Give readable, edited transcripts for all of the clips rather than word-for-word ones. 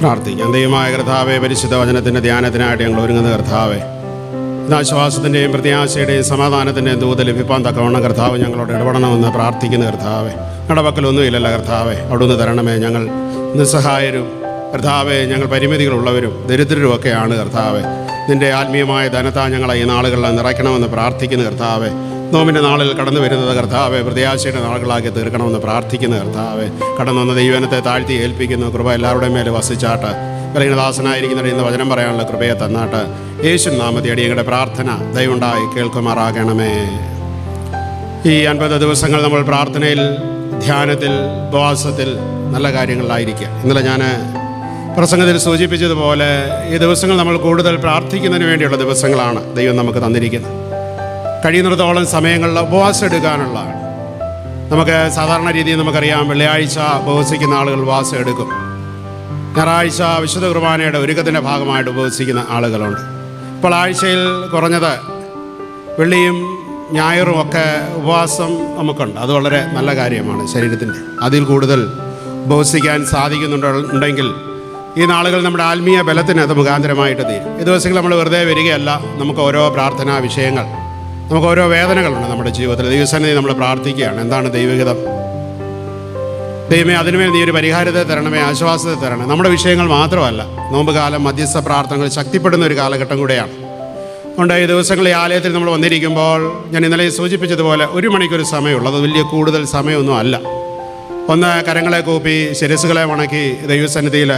പ്രാർത്ഥിക്കാം. ദൈവമായ കർത്താവേ, പരിശുദ്ധ വചനത്തിൻ്റെ ധ്യാനത്തിനായിട്ട് ഞങ്ങൾ ഒരുങ്ങുന്ന കർത്താവേ, ആശ്വാസത്തിൻ്റെയും പ്രത്യാശയുടെയും സമാധാനത്തിൻ്റെയും ദൂത് ലഭിപ്പാൻ തക്കവണ്ണം കർത്താവ് ഞങ്ങളോട് ഇടപെടണമെന്ന് പ്രാർത്ഥിക്കുന്ന കർത്താവേ, ഞങ്ങളുടെ പക്കലൊന്നുമില്ലല്ലോ കർത്താവേ, അവിടുന്ന് തരണമേ. ഞങ്ങൾ നിസ്സഹായരും കർത്താവേ, ഞങ്ങൾ പരിമിതികളുള്ളവരും ദരിദ്രരുമൊക്കെയാണ് കർത്താവേ. നിൻ്റെ ആത്മീയമായ ധനത്താ ഞങ്ങളെ ഈ നാളുകളിൽ നിറയ്ക്കണമെന്ന് പ്രാർത്ഥിക്കുന്ന കർത്താവേ. നോമ്പിൻ്റെ നാളിൽ കടന്നു വരുന്നത് കർത്താവെ പ്രത്യാശയുടെ നാളുകളാക്കി തീർക്കണമെന്ന് പ്രാർത്ഥിക്കുന്ന കർത്താവെ. കടന്നു വന്ന ദൈവനത്തെ താഴ്ത്തി ഏൽപ്പിക്കുന്ന കൃപ എല്ലാവരുടെയും മേലെ വസിച്ചാട്ട് ദാസനായിരിക്കുന്നവർ ഇന്ന് വചനം പറയാനുള്ള കൃപയെ തന്നാട്ട് യേശു നാമത്തെ അടിയങ്ങളുടെ പ്രാർത്ഥന ദയവുണ്ടായി കേൾക്കുമാറാകണമേ. ഈ 50 ദിവസങ്ങൾ നമ്മൾ പ്രാർത്ഥനയിൽ, ധ്യാനത്തിൽ, ഉപവാസത്തിൽ, നല്ല കാര്യങ്ങളിലായിരിക്കുക. ഇന്നലെ ഞാൻ പ്രസംഗത്തിൽ സൂചിപ്പിച്ചതുപോലെ ഈ ദിവസങ്ങൾ നമ്മൾ കൂടുതൽ പ്രാർത്ഥിക്കുന്നതിന് വേണ്ടിയുള്ള ദിവസങ്ങളാണ് ദൈവം നമുക്ക് തന്നിരിക്കുന്നത്. കഴിയുന്നിടത്തോളം സമയങ്ങളിൽ ഉപവാസം എടുക്കാനുള്ള, നമുക്ക് സാധാരണ രീതിയിൽ നമുക്കറിയാം, വെള്ളിയാഴ്ച ഉപവസിക്കുന്ന ആളുകൾ ഉപവാസം എടുക്കും. ഞായറാഴ്ച വിശുദ്ധ കുർബാനയുടെ ഒരുക്കത്തിൻ്റെ ഭാഗമായിട്ട് ഉപവസിക്കുന്ന ആളുകളുണ്ട്. ഇപ്പോൾ ആഴ്ചയിൽ കുറഞ്ഞത് വെള്ളിയും ഞായറും ഒക്കെ ഉപവാസം നമുക്കുണ്ട്. അത് വളരെ നല്ല കാര്യമാണ് ശരീരത്തിൻ്റെ. അതിൽ കൂടുതൽ ഉപവസിക്കാൻ സാധിക്കുന്നുണ്ടെങ്കിൽ ഈ നാളുകൾ നമ്മുടെ ആത്മീയ ബലത്തിന് അത് മുഖാന്തരമായിട്ട് തീരും. ഈ ദിവസങ്ങൾ നമ്മൾ വെറുതെ വരികയല്ല. നമുക്ക് ഓരോ പ്രാർത്ഥനാ വിഷയങ്ങൾ, നമുക്ക് ഓരോ വേദനകളുണ്ട് നമ്മുടെ ജീവിതത്തിൽ. ദൈവസന്നിധി നമ്മൾ പ്രാർത്ഥിക്കുകയാണ്. എന്താണ് ദൈവഹിതം? ദൈവമേ, അതിനുമേൽ നീ ഒരു പരിഹാരത്തെ തരണമേ, ആശ്വാസത്തെ തരണമേ. നമ്മുടെ വിഷയങ്ങൾ മാത്രമല്ല, നോമ്പ് കാലം മധ്യസ്ഥ പ്രാർത്ഥനകൾ ശക്തിപ്പെടുന്ന ഒരു കാലഘട്ടം കൂടെയാണ്. അതുകൊണ്ട് ഈ ദിവസങ്ങളിൽ ഈ ആലയത്തിൽ നമ്മൾ വന്നിരിക്കുമ്പോൾ ഞാൻ ഇന്നലെ സൂചിപ്പിച്ചതുപോലെ 1 മണിക്കൂർ സമയമുള്ളത് വലിയ കൂടുതൽ സമയമൊന്നും അല്ല. ഒന്ന് കരങ്ങളെ കൂപ്പി ശിരസ്സുകളെ വണക്കി ദൈവസന്നിധിയിൽ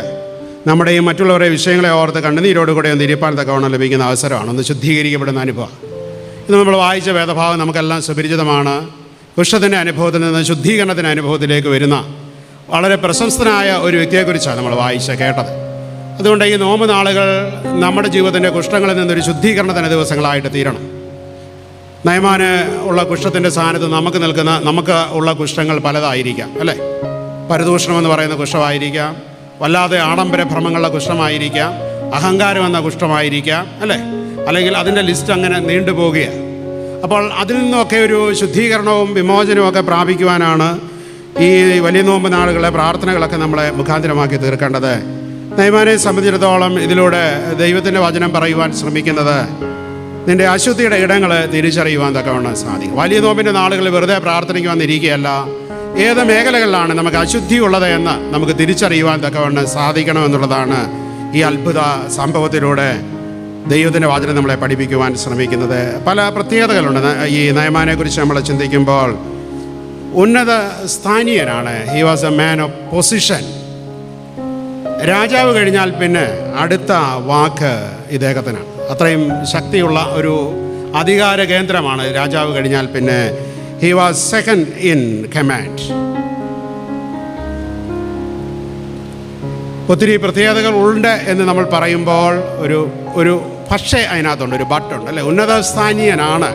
നമ്മുടെയും മറ്റുള്ളവരുടെ വിഷയങ്ങളെ ഓർത്ത് കണ്ണുനീരോടുകൂടെ ഒന്ന് ഇരിപ്പാൻ തക്കവണ്ണം ലഭിക്കുന്ന അവസരമാണ്. ഒന്ന് ശുദ്ധീകരിക്കപ്പെടുന്ന അനുഭവം. ഇന്ന് നമ്മൾ വായിച്ച വേദഭാഗം നമുക്കെല്ലാം സുപരിചിതമാണ്. കുഷ്ഠത്തിൻ്റെ അനുഭവത്തിൽ നിന്ന് ശുദ്ധീകരണത്തിൻ്റെ അനുഭവത്തിലേക്ക് വരുന്ന വളരെ പ്രശസ്തനായ ഒരു വ്യക്തിയെക്കുറിച്ചാണ് നമ്മൾ കേട്ടത്. അതുകൊണ്ട് ഈ നോമ്പ് നാളുകൾ നമ്മുടെ ജീവിതത്തിൻ്റെ കുഷ്ഠങ്ങളിൽ നിന്നൊരു ശുദ്ധീകരണത്തിൻ്റെ ദിവസങ്ങളായിട്ട് തീരണം. നയമാന് ഉള്ള കുഷ്ഠത്തിൻ്റെ സ്ഥാനത്ത് നമുക്ക് ഉള്ള കുഷ്ഠങ്ങൾ പലതായിരിക്കാം, അല്ലേ? പരദൂഷണം എന്ന് പറയുന്ന കുഷ്ഠമായിരിക്കാം, വല്ലാതെ ആഡംബര ഭ്രമങ്ങളുടെ കുഷ്ഠമായിരിക്കാം, അഹങ്കാരം എന്ന കുഷ്ഠമായിരിക്കാം, അല്ലേ? അല്ലെങ്കിൽ അതിൻ്റെ ലിസ്റ്റ് അങ്ങനെ നീണ്ടുപോവുകയാണ്. അപ്പോൾ അതിൽ നിന്നൊക്കെ ഒരു ശുദ്ധീകരണവും വിമോചനവും ഒക്കെ പ്രാപിക്കുവാനാണ് ഈ വലിയ നോമ്പ് നാളുകളെ പ്രാർത്ഥനകളൊക്കെ നമ്മളെ മുഖാന്തരമാക്കി തീർക്കേണ്ടത്. നയമാനെ സംബന്ധിച്ചിടത്തോളം ഇതിലൂടെ ദൈവത്തിൻ്റെ വചനം പറയുവാൻ ശ്രമിക്കുന്നത് നിൻ്റെ അശുദ്ധിയുടെ ഇടങ്ങൾ തിരിച്ചറിയുവാൻ തക്കവണ്ണം സാധിക്കും. വലിയ നോമ്പിൻ്റെ നാളുകളിൽ വെറുതെ പ്രാർത്ഥനയ്ക്ക് വന്നിരിക്കുകയല്ല, ഏത് മേഖലകളിലാണ് നമുക്ക് അശുദ്ധി ഉള്ളത് എന്ന് നമുക്ക് തിരിച്ചറിയുവാൻ തക്കവണ്ണം സാധിക്കണമെന്നുള്ളതാണ് ഈ അത്ഭുത സംഭവത്തിലൂടെ ദൈവത്തിൻ്റെ വചനം നമ്മളെ പഠിപ്പിക്കുവാൻ ശ്രമിക്കുന്നത്. പല പ്രത്യേകതകളുണ്ട് ഈ നയമാനെക്കുറിച്ച് നമ്മൾ ചിന്തിക്കുമ്പോൾ. ഉന്നത സ്ഥാനീയനാണ്. He was a man of position. രാജാവ് കഴിഞ്ഞാൽ പിന്നെ അടുത്ത വാക്ക് ഇദ്ദേഹത്തിനാണ്. അത്രയും ശക്തിയുള്ള ഒരു അധികാര കേന്ദ്രമാണ് രാജാവ് കഴിഞ്ഞാൽ പിന്നെ. He was second in command. ഒത്തിരി പ്രത്യേകതകൾ ഉണ്ട് എന്ന് നമ്മൾ പറയുമ്പോൾ ഒരു പക്ഷേ അതിനകത്തുണ്ട്, ഒരു ബട്ടുണ്ട്, അല്ലേ? ഉന്നത സ്ഥാനീയനാണ്.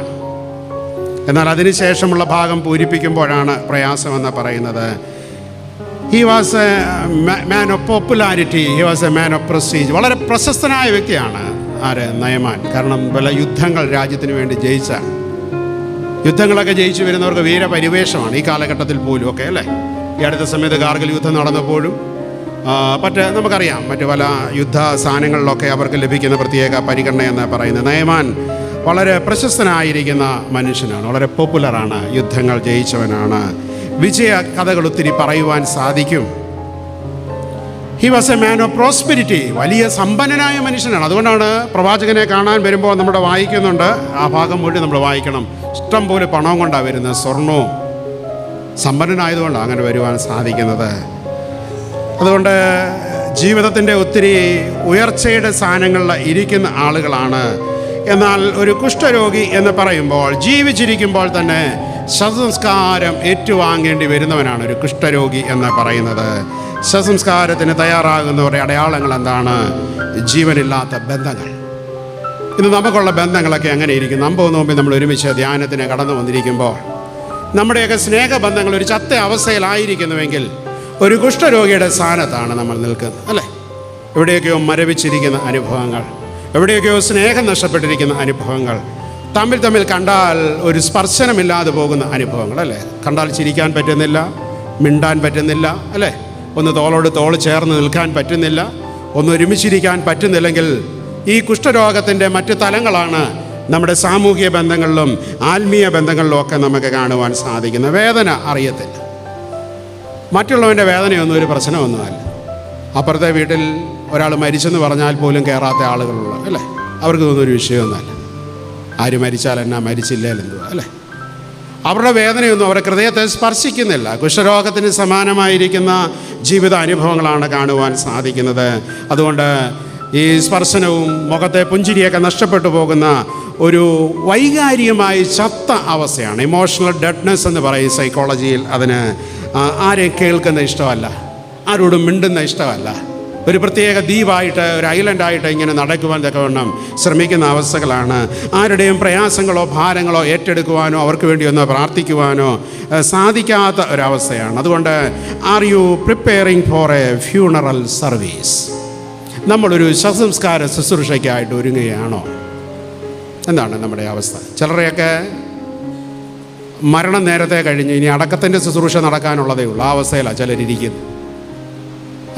എന്നാൽ അതിനുശേഷമുള്ള ഭാഗം പൂരിപ്പിക്കുമ്പോഴാണ് പ്രയാസമെന്ന് പറയുന്നത്. He was a man of popularity, he was a man of prestige. വളരെ പ്രശസ്തനായ വ്യക്തിയാണ് നയമാൻ. കാരണം പല യുദ്ധങ്ങൾ രാജ്യത്തിന് വേണ്ടി യുദ്ധങ്ങളൊക്കെ ജയിച്ചു വരുന്നവർക്ക് വീരപരിവേഷമാണ് ഈ കാലഘട്ടത്തിൽ പോലും ഒക്കെ, അല്ലേ? ഈ അടുത്ത സമയത്ത് കാർഗിൽ യുദ്ധം നടന്നപ്പോഴും നമുക്കറിയാം മറ്റ് പല യുദ്ധ സ്ഥാനങ്ങളിലൊക്കെ അവർക്ക് ലഭിക്കുന്ന പ്രത്യേക പരിഗണന എന്ന് പറയുന്നത്. നയമാൻ വളരെ പ്രശസ്തനായിരിക്കുന്ന മനുഷ്യനാണ്, വളരെ പോപ്പുലറാണ്, യുദ്ധങ്ങൾ ജയിച്ചവനാണ്, വിജയ കഥകൾ ഒത്തിരി പറയുവാൻ സാധിക്കും. He was a man of prosperity. വലിയ സമ്പന്നനായ മനുഷ്യനാണ്. അതുകൊണ്ടാണ് പ്രവാചകനെ കാണാൻ വരുമ്പോൾ നമ്മുടെ വായിക്കുന്നുണ്ട്, ആ ഭാഗം മുഴുവൻ നമ്മൾ വായിക്കണം. ഇഷ്ടം പോലെ പണവും കൊണ്ടാണ് വരുന്നത്, സ്വർണവും. സമ്പന്നനായതുകൊണ്ടാണ് അങ്ങനെ വരുവാൻ സാധിക്കുന്നത്. അതുകൊണ്ട് ജീവിതത്തിൻ്റെ ഒത്തിരി ഉയർച്ചയുടെ സ്ഥാനങ്ങളിൽ ഇരിക്കുന്ന ആളുകളാണ്. എന്നാൽ ഒരു കുഷ്ഠരോഗി എന്ന് പറയുമ്പോൾ ജീവിച്ചിരിക്കുമ്പോൾ തന്നെ ശവസംസ്കാരം ഏറ്റുവാങ്ങേണ്ടി വരുന്നവനാണ് ഒരു കുഷ്ഠരോഗി എന്ന് പറയുന്നത്. ശവസംസ്കാരത്തിന് തയ്യാറാകുന്നവരുടെ അടയാളങ്ങൾ എന്താണ്? ജീവനില്ലാത്ത ബന്ധങ്ങൾ. ഇന്ന് നമുക്കുള്ള ബന്ധങ്ങളൊക്കെ എങ്ങനെ ഇരിക്കും? നമ്പോ നോമ്പി നമ്മൾ ഒരുമിച്ച് ധ്യാനത്തിന് കടന്നു വന്നിരിക്കുമ്പോൾ നമ്മുടെയൊക്കെ സ്നേഹബന്ധങ്ങൾ ഒരു ചത്ത അവസ്ഥയിലായിരിക്കുന്നുവെങ്കിൽ ഒരു കുഷ്ഠരോഗിയുടെ സ്ഥാനത്താണ് നമ്മൾ നിൽക്കുന്നത്, അല്ലേ? എവിടെയൊക്കെയോ മരവിച്ചിരിക്കുന്ന അനുഭവങ്ങൾ, എവിടെയൊക്കെയോ സ്നേഹം നഷ്ടപ്പെട്ടിരിക്കുന്ന അനുഭവങ്ങൾ, തമ്മിൽ കണ്ടാൽ ഒരു സ്പർശനമില്ലാതെ പോകുന്ന അനുഭവങ്ങൾ, അല്ലേ? കണ്ടാൽ ചിരിക്കാൻ പറ്റുന്നില്ല, മിണ്ടാൻ പറ്റുന്നില്ല, അല്ലേ? ഒന്ന് തോളോട് തോൾ ചേർന്ന് നിൽക്കാൻ പറ്റുന്നില്ല, ഒന്ന് ഒരുമിച്ചിരിക്കാൻ പറ്റുന്നില്ലെങ്കിൽ ഈ കുഷ്ഠരോഗത്തിൻ്റെ മറ്റ് തലങ്ങളാണ് നമ്മുടെ സാമൂഹിക ബന്ധങ്ങളിലും ആത്മീയ ബന്ധങ്ങളിലും ഒക്കെ നമുക്ക് കാണുവാൻ സാധിക്കുന്നത്. വേദന അറിയത്തില്ല. മറ്റുള്ളവൻ്റെ വേദനയൊന്നും ഒരു പ്രശ്നമൊന്നുമല്ല. അപ്പുറത്തെ വീട്ടിൽ ഒരാൾ മരിച്ചെന്ന് പറഞ്ഞാൽ പോലും കയറാത്ത ആളുകളുള്ള അല്ലേ, അവർക്ക് തോന്നുന്നൊരു വിഷയമൊന്നുമല്ല. ആര് മരിച്ചാൽ എന്നാ, മരിച്ചില്ലെന്തോ അല്ലേ. അവരുടെ വേദനയൊന്നും അവരുടെ ഹൃദയത്തെ സ്പർശിക്കുന്നില്ല. കുഷ്ഠരോഗത്തിന് സമാനമായിരിക്കുന്ന ജീവിത അനുഭവങ്ങളാണ് കാണുവാൻ സാധിക്കുന്നത്. അതുകൊണ്ട് ഈ സ്പർശനവും മുഖത്തെ പുഞ്ചിരിയൊക്കെ നഷ്ടപ്പെട്ടു പോകുന്ന ഒരു വൈകാരികമായി ചത്ത അവസ്ഥയാണ്. ഇമോഷണൽ ഡെഡ്നെസ് എന്ന് പറയും സൈക്കോളജിയിൽ. അതിന് ആരെയും കേൾക്കുന്ന ഇഷ്ടമല്ല, ആരോടും മിണ്ടുന്ന ഇഷ്ടമല്ല, ഒരു പ്രത്യേക ദ്വീപായിട്ട് ഒരു ഐലൻഡായിട്ട് ഇങ്ങനെ നടക്കുവാൻ തക്കവണ്ണം ശ്രമിക്കുന്ന അവസ്ഥകളാണ്. ആരുടെയും പ്രയാസങ്ങളോ ഭാരങ്ങളോ ഏറ്റെടുക്കുവാനോ അവർക്ക് വേണ്ടി ഒന്ന് പ്രാർത്ഥിക്കുവാനോ സാധിക്കാത്ത ഒരവസ്ഥയാണ്. അതുകൊണ്ട് are you preparing for A funeral service? നമ്മളൊരു ശവസംസ്കാര ശുശ്രൂഷയ്ക്കായിട്ട് ഒരുങ്ങുകയാണോ? എന്താണ് നമ്മുടെ അവസ്ഥ? ചിലരെയൊക്കെ മരണം നേരത്തെ കഴിഞ്ഞ് ഇനി അടക്കത്തിൻ്റെ ശുശ്രൂഷ നടക്കാനുള്ളതേ ഉള്ളൂ. ആ അവസ്ഥയിലാണ് ചിലരിയ്ക്കുന്നത്.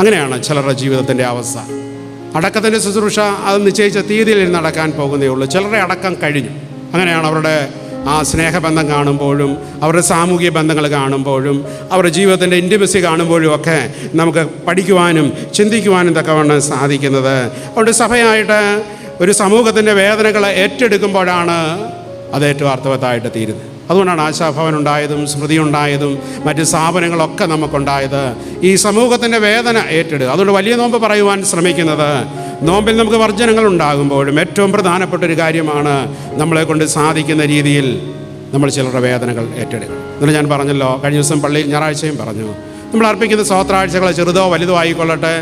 അങ്ങനെയാണ് ചിലരുടെ ജീവിതത്തിൻ്റെ അവസ്ഥ. അടക്കത്തിൻ്റെ ശുശ്രൂഷ അത് നിശ്ചയിച്ച തീയതിയിൽ നടക്കാൻ പോകുന്നേ ഉള്ളൂ. ചിലരുടെ അടക്കം കഴിഞ്ഞു. അങ്ങനെയാണ് അവരുടെ ആ സ്നേഹബന്ധം കാണുമ്പോഴും അവരുടെ സാമൂഹിക ബന്ധങ്ങൾ കാണുമ്പോഴും അവരുടെ ജീവിതത്തിൻ്റെ ഇൻറ്റിമസി കാണുമ്പോഴും ഒക്കെ നമുക്ക് പഠിക്കുവാനും ചിന്തിക്കുവാനും തക്കവണ്ണം സാധിക്കുന്നത്. അതുകൊണ്ട് സഭയായിട്ട് ഒരു സമൂഹത്തിൻ്റെ വേദനകളെ ഏറ്റെടുക്കുമ്പോഴാണ് അത് ഏറ്റവും അർത്ഥവത്തായിട്ട് തീരുന്നത്. അതുകൊണ്ടാണ് ആശാഭവൻ ഉണ്ടായതും സ്മൃതി ഉണ്ടായതും മറ്റ് സ്ഥാപനങ്ങളൊക്കെ നമുക്കുണ്ടായത്. ഈ സമൂഹത്തിൻ്റെ വേദന ഏറ്റെടുക്കുക. അതുകൊണ്ട് വലിയ നോമ്പ് പറയുവാൻ ശ്രമിക്കുന്നത്, നോമ്പിൽ നമുക്ക് വർജനങ്ങൾ ഉണ്ടാകുമ്പോഴും ഏറ്റവും പ്രധാനപ്പെട്ട ഒരു കാര്യമാണ് നമ്മളെ കൊണ്ട് സാധിക്കുന്ന രീതിയിൽ നമ്മൾ ചിലരുടെ വേദനകൾ ഏറ്റെടുക്കുക. എന്നിട്ട് ഞാൻ പറഞ്ഞല്ലോ, കഴിഞ്ഞ ദിവസം പള്ളിയിൽ ഞായറാഴ്ചയും പറഞ്ഞു, നമ്മൾ അർപ്പിക്കുന്ന സ്തോത്രാഴ്ചകൾ ചെറുതോ വലുതോ ആയിക്കൊള്ളട്ടെ,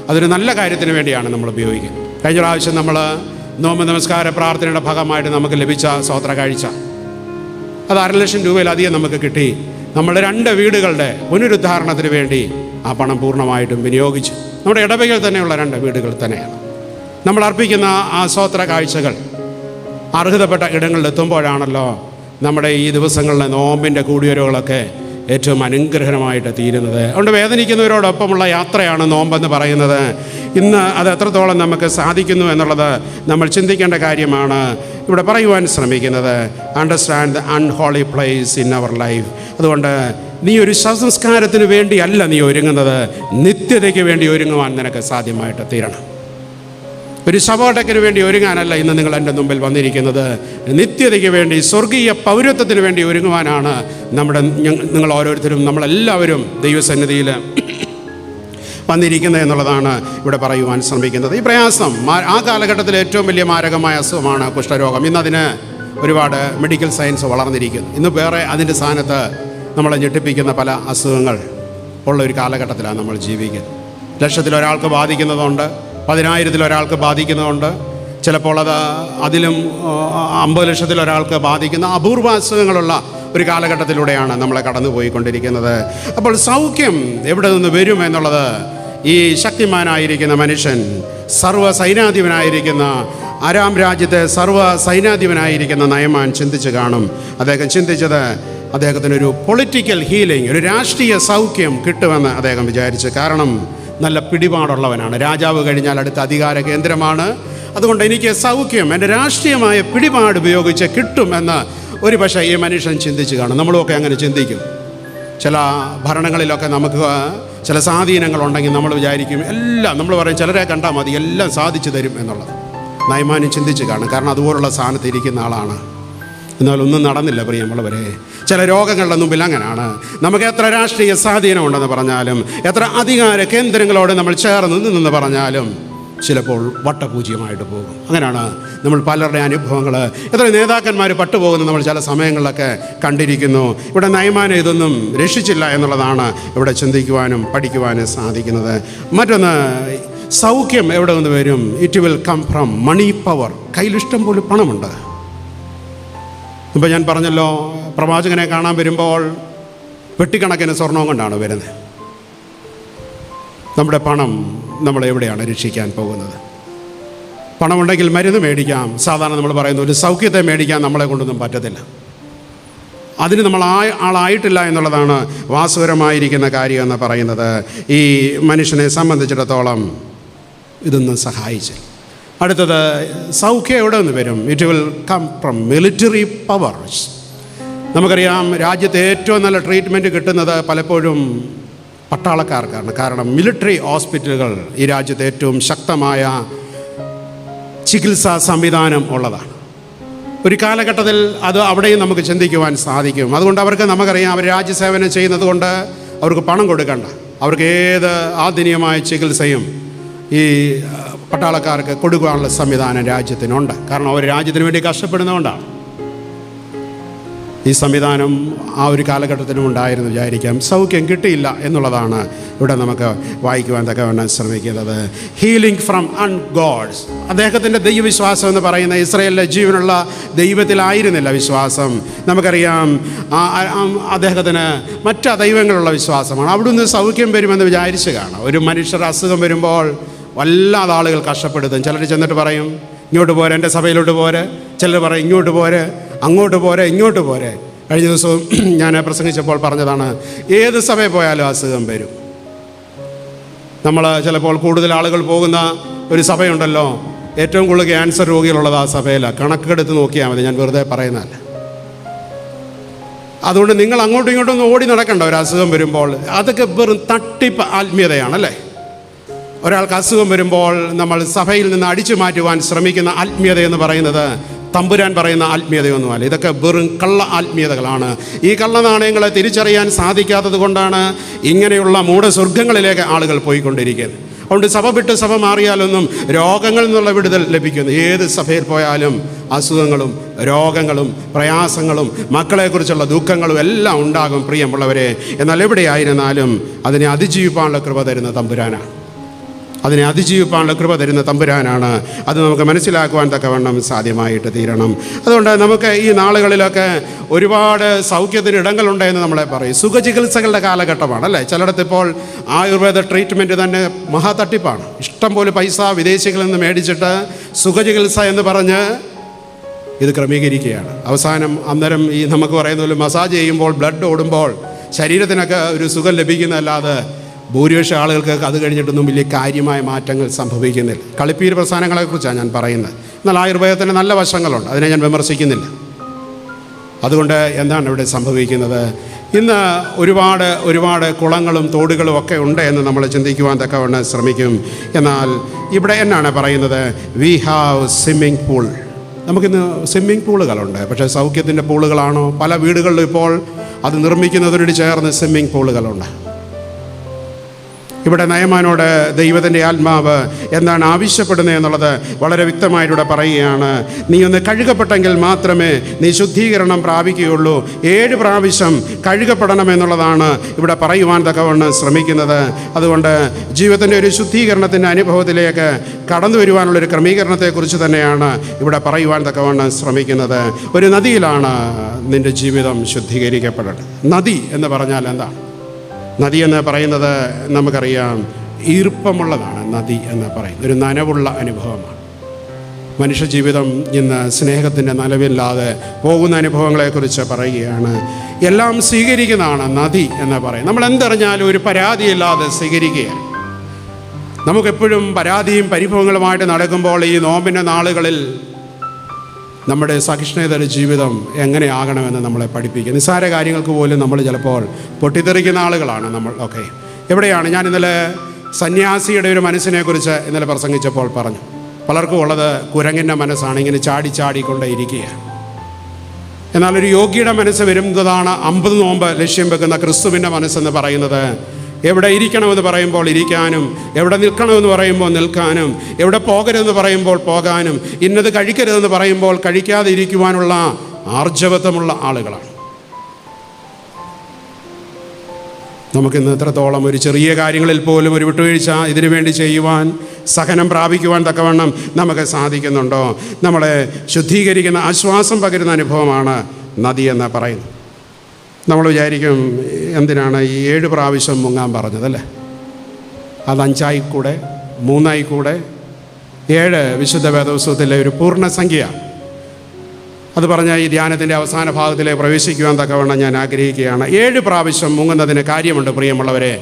അതൊരു നല്ല കാര്യത്തിന് വേണ്ടിയാണ് നമ്മൾ ഉപയോഗിക്കുക. കഴിഞ്ഞ പ്രാവശ്യം നമ്മൾ നോമ്പ് നമസ്കാര പ്രാർത്ഥനയുടെ ഭാഗമായിട്ട് നമുക്ക് ലഭിച്ച സ്തോത്ര കാഴ്ച അത് 6,00,000 രൂപയിലധികം നമുക്ക് കിട്ടി. നമ്മുടെ 2 വീടുകളുടെ പുനരുദ്ധാരണത്തിന് വേണ്ടി ആ പണം പൂർണ്ണമായിട്ടും വിനിയോഗിച്ചു. നമ്മുടെ ഇടവകയിൽ തന്നെയുള്ള 2 വീടുകൾ തന്നെയാണ്. നമ്മൾ അർപ്പിക്കുന്ന ആ സ്തോത്ര കാഴ്ചകൾ അർഹതപ്പെട്ട ഇടങ്ങളിലെത്തുമ്പോഴാണല്ലോ നമ്മുടെ ഈ ദിവസങ്ങളിലെ നോമ്പിൻ്റെ കൂടിവരവുകളൊക്കെ ഏറ്റവും അനുഗ്രഹമായിട്ട് തീരുന്നത്. അതുകൊണ്ട് വേദനിക്കുന്നവരോടൊപ്പമുള്ള യാത്രയാണ് നോമ്പെന്ന് പറയുന്നത്. ഇന്ന് അത് എത്രത്തോളം നമുക്ക് സാധിക്കുന്നു എന്നുള്ളത് നമ്മൾ ചിന്തിക്കേണ്ട കാര്യമാണ് ഇവിടെ പറയുവാൻ ശ്രമിക്കുന്നത്. Understand the unholy place in our life. അതുകൊണ്ട് നീ ഒരു ശവസംസ്കാരത്തിന് വേണ്ടിയല്ല നീ ഒരുങ്ങുന്നത്, നിത്യതയ്ക്ക് വേണ്ടി ഒരുങ്ങുവാൻ നിനക്ക് സാധ്യമായിട്ട് തീരണം. ഒരു ശവോടക്കിന് വേണ്ടി ഒരുങ്ങാനല്ല ഇന്ന് നിങ്ങൾ എൻ്റെ മുമ്പിൽ വന്നിരിക്കുന്നത്. നിത്യതയ്ക്ക് വേണ്ടി, സ്വർഗീയ പൗരത്വത്തിന് വേണ്ടി ഒരുങ്ങുവാനാണ് നിങ്ങൾ ഓരോരുത്തരും, നമ്മളെല്ലാവരും ദൈവസന്നിധിയിൽ വന്നിരിക്കുന്നത് എന്നുള്ളതാണ് ഇവിടെ പറയുവാൻ ശ്രമിക്കുന്നത്. ഈ പ്രയാസം ആ കാലഘട്ടത്തിൽ ഏറ്റവും വലിയ മാരകമായ അസുഖമാണ് കുഷ്ഠരോഗം. ഇന്നതിന് ഒരുപാട് മെഡിക്കൽ സയൻസ് വളർന്നിരിക്കുന്നു. ഇന്ന് വേറെ അതിൻ്റെ സ്ഥാനത്ത് നമ്മളെ ഞെട്ടിപ്പിക്കുന്ന പല അസുഖങ്ങൾ ഉള്ള ഒരു കാലഘട്ടത്തിലാണ് നമ്മൾ ജീവിക്കുന്നത്. 1,00,000 ഒരാൾക്ക് ബാധിക്കുന്നതുണ്ട്, 10,000 ഒരാൾക്ക് ബാധിക്കുന്നതുണ്ട്, ചിലപ്പോൾ അതിലും 50,00,000 ഒരാൾക്ക് ബാധിക്കുന്ന അപൂർവ അസുഖങ്ങളുള്ള ഒരു കാലഘട്ടത്തിലൂടെയാണ് നമ്മളെ കടന്നുപോയിക്കൊണ്ടിരിക്കുന്നത്. അപ്പോൾ സൗഖ്യം എവിടെ നിന്ന് വരും എന്നുള്ളത് ഈ ശക്തിമാനായിരിക്കുന്ന മനുഷ്യൻ, സർവ്വ സൈനാധിപനായിരിക്കുന്ന ആരാം രാജ്യത്തെ സർവ്വ സൈനാധിപനായിരിക്കുന്ന നയമാൻ ചിന്തിച്ച് കാണും. അദ്ദേഹം ചിന്തിച്ചത് അദ്ദേഹത്തിനൊരു പൊളിറ്റിക്കൽ ഹീലിംഗ്, ഒരു രാഷ്ട്രീയ സൗഖ്യം കിട്ടുമെന്ന് അദ്ദേഹം വിചാരിച്ചു. കാരണം നല്ല പിടിപാടുള്ളവനാണ്. രാജാവ് കഴിഞ്ഞാൽ അടുത്ത അധികാര കേന്ദ്രമാണ്. അതുകൊണ്ട് എനിക്ക് സൗഖ്യം എൻ്റെ രാഷ്ട്രീയമായ പിടിപാട് ഉപയോഗിച്ച് കിട്ടുമെന്ന് ഒരു പക്ഷേ ഈ മനുഷ്യൻ ചിന്തിച്ച് കാണും. നമ്മളുമൊക്കെ അങ്ങനെ ചിന്തിക്കും. ചില ഭരണങ്ങളിലൊക്കെ നമുക്ക് ചില സ്വാധീനങ്ങളുണ്ടെങ്കിൽ നമ്മൾ വിചാരിക്കും എല്ലാം, നമ്മൾ പറയും ചിലരെ കണ്ടാൽ മതി എല്ലാം സാധിച്ചു തരും എന്നുള്ളത്. നയമാനും ചിന്തിച്ച് കാണും, കാരണം അതുപോലുള്ള സ്ഥാനത്ത് ഇരിക്കുന്ന ആളാണ്. എന്നാൽ ഒന്നും നടന്നില്ല പ്രിയമുള്ളവരെ. ചില രോഗങ്ങളുടെ മുമ്പിൽ അങ്ങനെയാണ്. നമുക്ക് എത്ര രാഷ്ട്രീയ സ്വാധീനമുണ്ടെന്ന് പറഞ്ഞാലും, എത്ര അധികാര കേന്ദ്രങ്ങളോട് നമ്മൾ ചേർന്ന് നിന്നെന്ന് പറഞ്ഞാലും ചിലപ്പോൾ വട്ടപൂജ്യമായിട്ട് പോകും. അങ്ങനെയാണ് നമ്മൾ പലരുടെ അനുഭവങ്ങൾ. എത്ര നേതാക്കന്മാർ പട്ടുപോകുന്നത് നമ്മൾ ചില സമയങ്ങളിലൊക്കെ കണ്ടിരിക്കുന്നു. ഇവിടെ നയമാനം ഇതൊന്നും രക്ഷിച്ചില്ല എന്നുള്ളതാണ് ഇവിടെ ചിന്തിക്കുവാനും പഠിക്കുവാനും സാധിക്കുന്നത്. മറ്റൊന്ന്, സൗഖ്യം എവിടെ നിന്ന് വരും? It will come from money power. കയ്യിലിഷ്ടം പോലെ പണമുണ്ട്. ഇപ്പം ഞാൻ പറഞ്ഞല്ലോ, പ്രവാചകനെ കാണാൻ വരുമ്പോൾ വെട്ടിക്കണക്കിന് സ്വർണം കൊണ്ടാണ് വരുന്നത്. നമ്മുടെ പണം നമ്മളെവിടെയാണ് രക്ഷിക്കാൻ പോകുന്നത്? പണമുണ്ടെങ്കിൽ മരുന്ന് മേടിക്കാം. സാധാരണ നമ്മൾ പറയുന്ന ഒരു സൗഖ്യത്തെ മേടിക്കാൻ നമ്മളെ കൊണ്ടൊന്നും പറ്റത്തില്ല. അതിന് നമ്മൾ ആളായിട്ടില്ല എന്നുള്ളതാണ് വാസ്തവമായിരിക്കുന്ന കാര്യം എന്ന് പറയുന്നത്. ഈ മനുഷ്യനെ സംബന്ധിച്ചിടത്തോളം ഇതൊന്നും സഹായിച്ചില്ല. അടുത്തത് സൗഖ്യം എവിടെ നിന്ന് വരും? It will come from military powers. നമുക്കറിയാം, രാജ്യത്തെ ഏറ്റവും നല്ല ട്രീറ്റ്മെൻറ്റ് കിട്ടുന്നത് പലപ്പോഴും പട്ടാളക്കാർക്കാണ്. കാരണം മിലിറ്ററി ഹോസ്പിറ്റലുകൾ ഈ രാജ്യത്തെ ഏറ്റവും ശക്തമായ ചികിത്സാ സംവിധാനം ഉള്ളതാണ്. ഒരു കാലഘട്ടത്തിൽ അത് അവിടെയും നമുക്ക് ചിന്തിക്കുവാൻ സാധിക്കും. അതുകൊണ്ട് അവർക്ക് നമുക്കറിയാം, അവർ രാജ്യസേവനം ചെയ്യുന്നത് കൊണ്ട് അവർക്ക് പണം കൊടുക്കണ്ട. അവർക്ക് ഏത് ആധുനികമായ ചികിത്സയും ഈ പട്ടാളക്കാർക്ക് കൊടുക്കാനുള്ള സംവിധാനം രാജ്യത്തിനുണ്ട്. കാരണം അവർ രാജ്യത്തിന് വേണ്ടി കഷ്ടപ്പെടുന്നതുകൊണ്ടാണ്. ഈ സംവിധാനം ആ ഒരു കാലഘട്ടത്തിനും ഉണ്ടായിരുന്നു വിചാരിക്കാം. സൗഖ്യം കിട്ടിയില്ല എന്നുള്ളതാണ് ഇവിടെ നമുക്ക് വായിക്കുവാൻ തക്കവണ്ണം ശ്രമിക്കുന്നത്. Healing from ungods. അദ്ദേഹത്തിൻ്റെ ദൈവവിശ്വാസം എന്ന് പറയുന്ന ഇസ്രായേലിലെ ജീവനുള്ള ദൈവത്തിലായിരുന്നില്ല വിശ്വാസം. നമുക്കറിയാം, അദ്ദേഹത്തിന് മറ്റ് ദൈവങ്ങളുള്ള വിശ്വാസമാണ്. അവിടുന്ന് സൗഖ്യം വരുമെന്ന് വിചാരിച്ച് കാണാം. ഒരു മനുഷ്യർ അസുഖം വരുമ്പോൾ വല്ലാതെ ആളുകൾ കഷ്ടപ്പെടുത്തും. ചിലർ ചെന്നിട്ട് പറയും, ഇങ്ങോട്ട് പോരെ, എൻ്റെ സഭയിലോട്ട് പോരെ. ചിലർ പറയും, ഇങ്ങോട്ട് പോരെ, അങ്ങോട്ട് പോരെ, ഇങ്ങോട്ട് പോരെ. കഴിഞ്ഞ ദിവസവും ഞാൻ പ്രസംഗിച്ചപ്പോൾ പറഞ്ഞതാണ്, ഏത് സഭയിൽ പോയാലും അസുഖം വരും. നമ്മൾ ചിലപ്പോൾ കൂടുതൽ ആളുകൾ പോകുന്ന ഒരു സഭയുണ്ടല്ലോ, ഏറ്റവും കൂടുതൽ ക്യാൻസർ രോഗികളുള്ളത് ആ സഭയിലാണ്. കണക്കെടുത്ത് നോക്കിയാൽ മതി, ഞാൻ വെറുതെ പറയുന്നതല്ല. അതുകൊണ്ട് നിങ്ങൾ അങ്ങോട്ടും ഇങ്ങോട്ടും ഒന്നും ഓടി നടക്കണ്ട. ഒരു അസുഖം വരുമ്പോൾ അതൊക്കെ വെറും തട്ടിപ്പ് ആത്മീയതയാണല്ലേ. ഒരാൾക്ക് അസുഖം വരുമ്പോൾ നമ്മൾ സഭയിൽ നിന്ന് അടിച്ചു മാറ്റുവാൻ ശ്രമിക്കുന്ന ആത്മീയത എന്ന് പറയുന്നത് തമ്പുരാൻ പറയുന്ന ആത്മീയതയൊന്നുമല്ല. ഇതൊക്കെ വെറും കള്ള ആത്മീയതകളാണ്. ഈ കള്ള നാണയങ്ങളെ തിരിച്ചറിയാൻ സാധിക്കാത്തത് കൊണ്ടാണ് ഇങ്ങനെയുള്ള മൂഢസ്വർഗങ്ങളിലേക്ക് ആളുകൾ പോയിക്കൊണ്ടിരിക്കുന്നത്. അതുകൊണ്ട് സഭ വിട്ട് സഭ മാറിയാലൊന്നും രോഗങ്ങളിൽ നിന്നുള്ള വിടുതൽ ലഭിക്കുന്നു. ഏത് സഭയിൽ പോയാലും അസുഖങ്ങളും രോഗങ്ങളും പ്രയാസങ്ങളും മക്കളെക്കുറിച്ചുള്ള ദുഃഖങ്ങളും എല്ലാം ഉണ്ടാകും പ്രിയമുള്ളവരെ. എന്നാൽ എവിടെയായിരുന്നാലും അതിനെ അതിജീവിപ്പാനുള്ള കൃപ തരുന്ന തമ്പുരാനാണ്. അതിനെ അതിജീവിപ്പാനുള്ള കൃപ തരുന്ന തമ്പുരാനാണ്. അത് നമുക്ക് മനസ്സിലാക്കുവാൻ തക്കവണ്ണം സാധ്യമായിട്ട് തീരണം. അതുകൊണ്ട് നമുക്ക് ഈ നാളുകളിലൊക്കെ ഒരുപാട് സൗഖ്യത്തിന് ഇടങ്ങളുണ്ട് എന്ന് നമ്മളെ പറയും. സുഖചികിത്സകളുടെ കാലഘട്ടമാണ് അല്ലേ. ചിലയിടത്ത് ഇപ്പോൾ ആയുർവേദ ട്രീറ്റ്മെൻറ്റ് തന്നെ മഹാ തട്ടിപ്പാണ്. ഇഷ്ടം പോലെ പൈസ വിദേശികളിൽ നിന്ന് മേടിച്ചിട്ട് സുഖചികിത്സ എന്ന് പറഞ്ഞ് ഇത് ക്രമീകരിക്കുകയാണ്. അവസാനം അന്നേരം ഈ നമുക്ക് പറയുന്ന പോലെ മസാജ് ചെയ്യുമ്പോൾ ബ്ലഡ് ഓടുമ്പോൾ ശരീരത്തിനൊക്കെ ഒരു സുഖം ലഭിക്കുന്നതല്ലാതെ ഭൂരിപക്ഷ ആളുകൾക്ക് അത് കഴിഞ്ഞിട്ടൊന്നും വലിയ കാര്യമായ മാറ്റങ്ങൾ സംഭവിക്കുന്നില്ല. കളിപ്പീര് പ്രസ്ഥാനങ്ങളെക്കുറിച്ചാണ് ഞാൻ പറയുന്നത്. എന്നാൽ ആയുർവേദത്തിന് നല്ല വശങ്ങളുണ്ട്, അതിനെ ഞാൻ വിമർശിക്കുന്നില്ല. അതുകൊണ്ട് എന്താണ് ഇവിടെ സംഭവിക്കുന്നത്? ഇന്ന് ഒരുപാട് കുളങ്ങളും തോടുകളും ഒക്കെ ഉണ്ട് എന്ന് നമ്മൾ ചിന്തിക്കുവാൻ തക്കവണ്ണം ശ്രമിക്കും. എന്നാൽ ഇവിടെ എന്നാണ് പറയുന്നത്? We have swimming pool. നമുക്കിന്ന് സ്വിമ്മിംഗ് പൂളുകളുണ്ട്. പക്ഷേ സൗഖ്യത്തിൻ്റെ പൂളുകളാണോ? പല വീടുകളിലും ഇപ്പോൾ അത് നിർമ്മിക്കുന്നതിനോട് ചേർന്ന് സ്വിമ്മിംഗ് പൂളുകളുണ്ട്. ഇവിടെ നയമാനോട് ദൈവത്തിൻ്റെ ആത്മാവ് എന്താണ് ആവശ്യപ്പെടുന്നത് എന്നുള്ളത് വളരെ വ്യക്തമായിട്ടിവിടെ പറയുകയാണ്. നീ ഒന്ന് കഴുകപ്പെട്ടെങ്കിൽ മാത്രമേ നീ ശുദ്ധീകരണം പ്രാപിക്കുകയുള്ളൂ. 7 പ്രാവശ്യം കഴുകപ്പെടണമെന്നുള്ളതാണ് ഇവിടെ പറയുവാൻ തക്കവണ്ണം ശ്രമിക്കുന്നത്. അതുകൊണ്ട് ജീവിതത്തിൻ്റെ ഒരു ശുദ്ധീകരണത്തിൻ്റെ അനുഭവത്തിലേക്ക് കടന്നു വരുവാനുള്ളൊരു ക്രമീകരണത്തെക്കുറിച്ച് തന്നെയാണ് ഇവിടെ പറയുവാൻ തക്കവണ്ണം ശ്രമിക്കുന്നത്. ഒരു നദിയിലാണ് നിൻ്റെ ജീവിതം ശുദ്ധീകരിക്കപ്പെടേണ്ടത്. നദി എന്ന് പറഞ്ഞാൽ എന്താണ്? നദി എന്ന് പറയുന്നത് നമുക്കറിയാം, ഈർപ്പമുള്ളതാണ്. നദി എന്ന് പറയുന്നത് ഒരു നനവുള്ള അനുഭവമാണ്. മനുഷ്യജീവിതം ഇന്ന് സ്നേഹത്തിൻ്റെ നനവില്ലാതെ പോകുന്ന അനുഭവങ്ങളെക്കുറിച്ച് പറയുകയാണ്. എല്ലാം സ്വീകരിക്കുന്നതാണ് നദി എന്ന് പറയും. നമ്മൾ എന്തറിഞ്ഞാലും ഒരു പരാതിയില്ലാതെ സ്വീകരിക്കുകയാണ്. നമുക്കെപ്പോഴും പരാതിയും പരിഭവങ്ങളുമായിട്ട് നടക്കുമ്പോൾ ഈ നോമ്പിൻ്റെ നാളുകളിൽ നമ്മുടെ സഹിഷ്ണുതയുടെ ജീവിതം എങ്ങനെയാകണമെന്ന് നമ്മളെ പഠിപ്പിക്കുക. നിസ്സാര കാര്യങ്ങൾക്ക് പോലും നമ്മൾ ചിലപ്പോൾ പൊട്ടിത്തെറിക്കുന്ന ആളുകളാണ് നമ്മൾ. ഓക്കെ, എവിടെയാണ്? ഞാൻ ഇന്നലെ സന്യാസിയുടെ ഒരു മനസ്സിനെക്കുറിച്ച് ഇന്നലെ പ്രസംഗിച്ചപ്പോൾ പറഞ്ഞു. പലർക്കും ഉള്ളത് കുരങ്ങിൻ്റെ മനസ്സാണ്, ഇങ്ങനെ ചാടിക്കൊണ്ടേ ഇരിക്കുക. എന്നാൽ ഒരു യോഗിയുടെ മനസ്സ് വരുന്നതാണ് 50 നോമ്പ് ലക്ഷ്യം വെക്കുന്ന ക്രിസ്തുവിൻ്റെ മനസ്സെന്ന് പറയുന്നത്. എവിടെ ഇരിക്കണമെന്ന് പറയുമ്പോൾ ഇരിക്കാനും, എവിടെ നിൽക്കണമെന്ന് പറയുമ്പോൾ നിൽക്കാനും, എവിടെ പോകരുതെന്ന് പറയുമ്പോൾ പോകാനും, ഇന്നത് കഴിക്കരുതെന്ന് പറയുമ്പോൾ കഴിക്കാതെ ഇരിക്കുവാനുള്ള ആർജവത്വമുള്ള ആളുകളാണ്. നമുക്കിന്ന് എത്രത്തോളം ഒരു ചെറിയ കാര്യങ്ങളിൽ പോലും ഒരു വിട്ടുവീഴ്ച ഇതിനു വേണ്ടി ചെയ്യുവാൻ, സഹനം പ്രാപിക്കുവാൻ തക്കവണ്ണം നമുക്ക് സാധിക്കുന്നുണ്ടോ? നമ്മളെ ശുദ്ധീകരിക്കുന്ന, ആശ്വാസം പകരുന്ന അനുഭവമാണ് നദി എന്ന് പറയുന്നത്. നമ്മൾ വിചാരിക്കും, എന്തിനാണ് ഈ 7 പ്രാവശ്യം മുങ്ങാൻ പറഞ്ഞതല്ലേ? അത് 5 കൂടെ 3 കൂടെ 7 വിശുദ്ധ വേദപുസ്തകത്തിലെ ഒരു പൂർണ്ണസംഖ്യ. അത് പറഞ്ഞാൽ ഈ ധ്യാനത്തിൻ്റെ അവസാന ഭാഗത്തിലേക്ക് പ്രവേശിക്കുവാൻ തക്കവണ്ണം ഞാൻ ആഗ്രഹിക്കുകയാണ്. 7 പ്രാവശ്യം മുങ്ങുന്നതിന് കാര്യമുണ്ട് പ്രിയമുള്ളവരെ.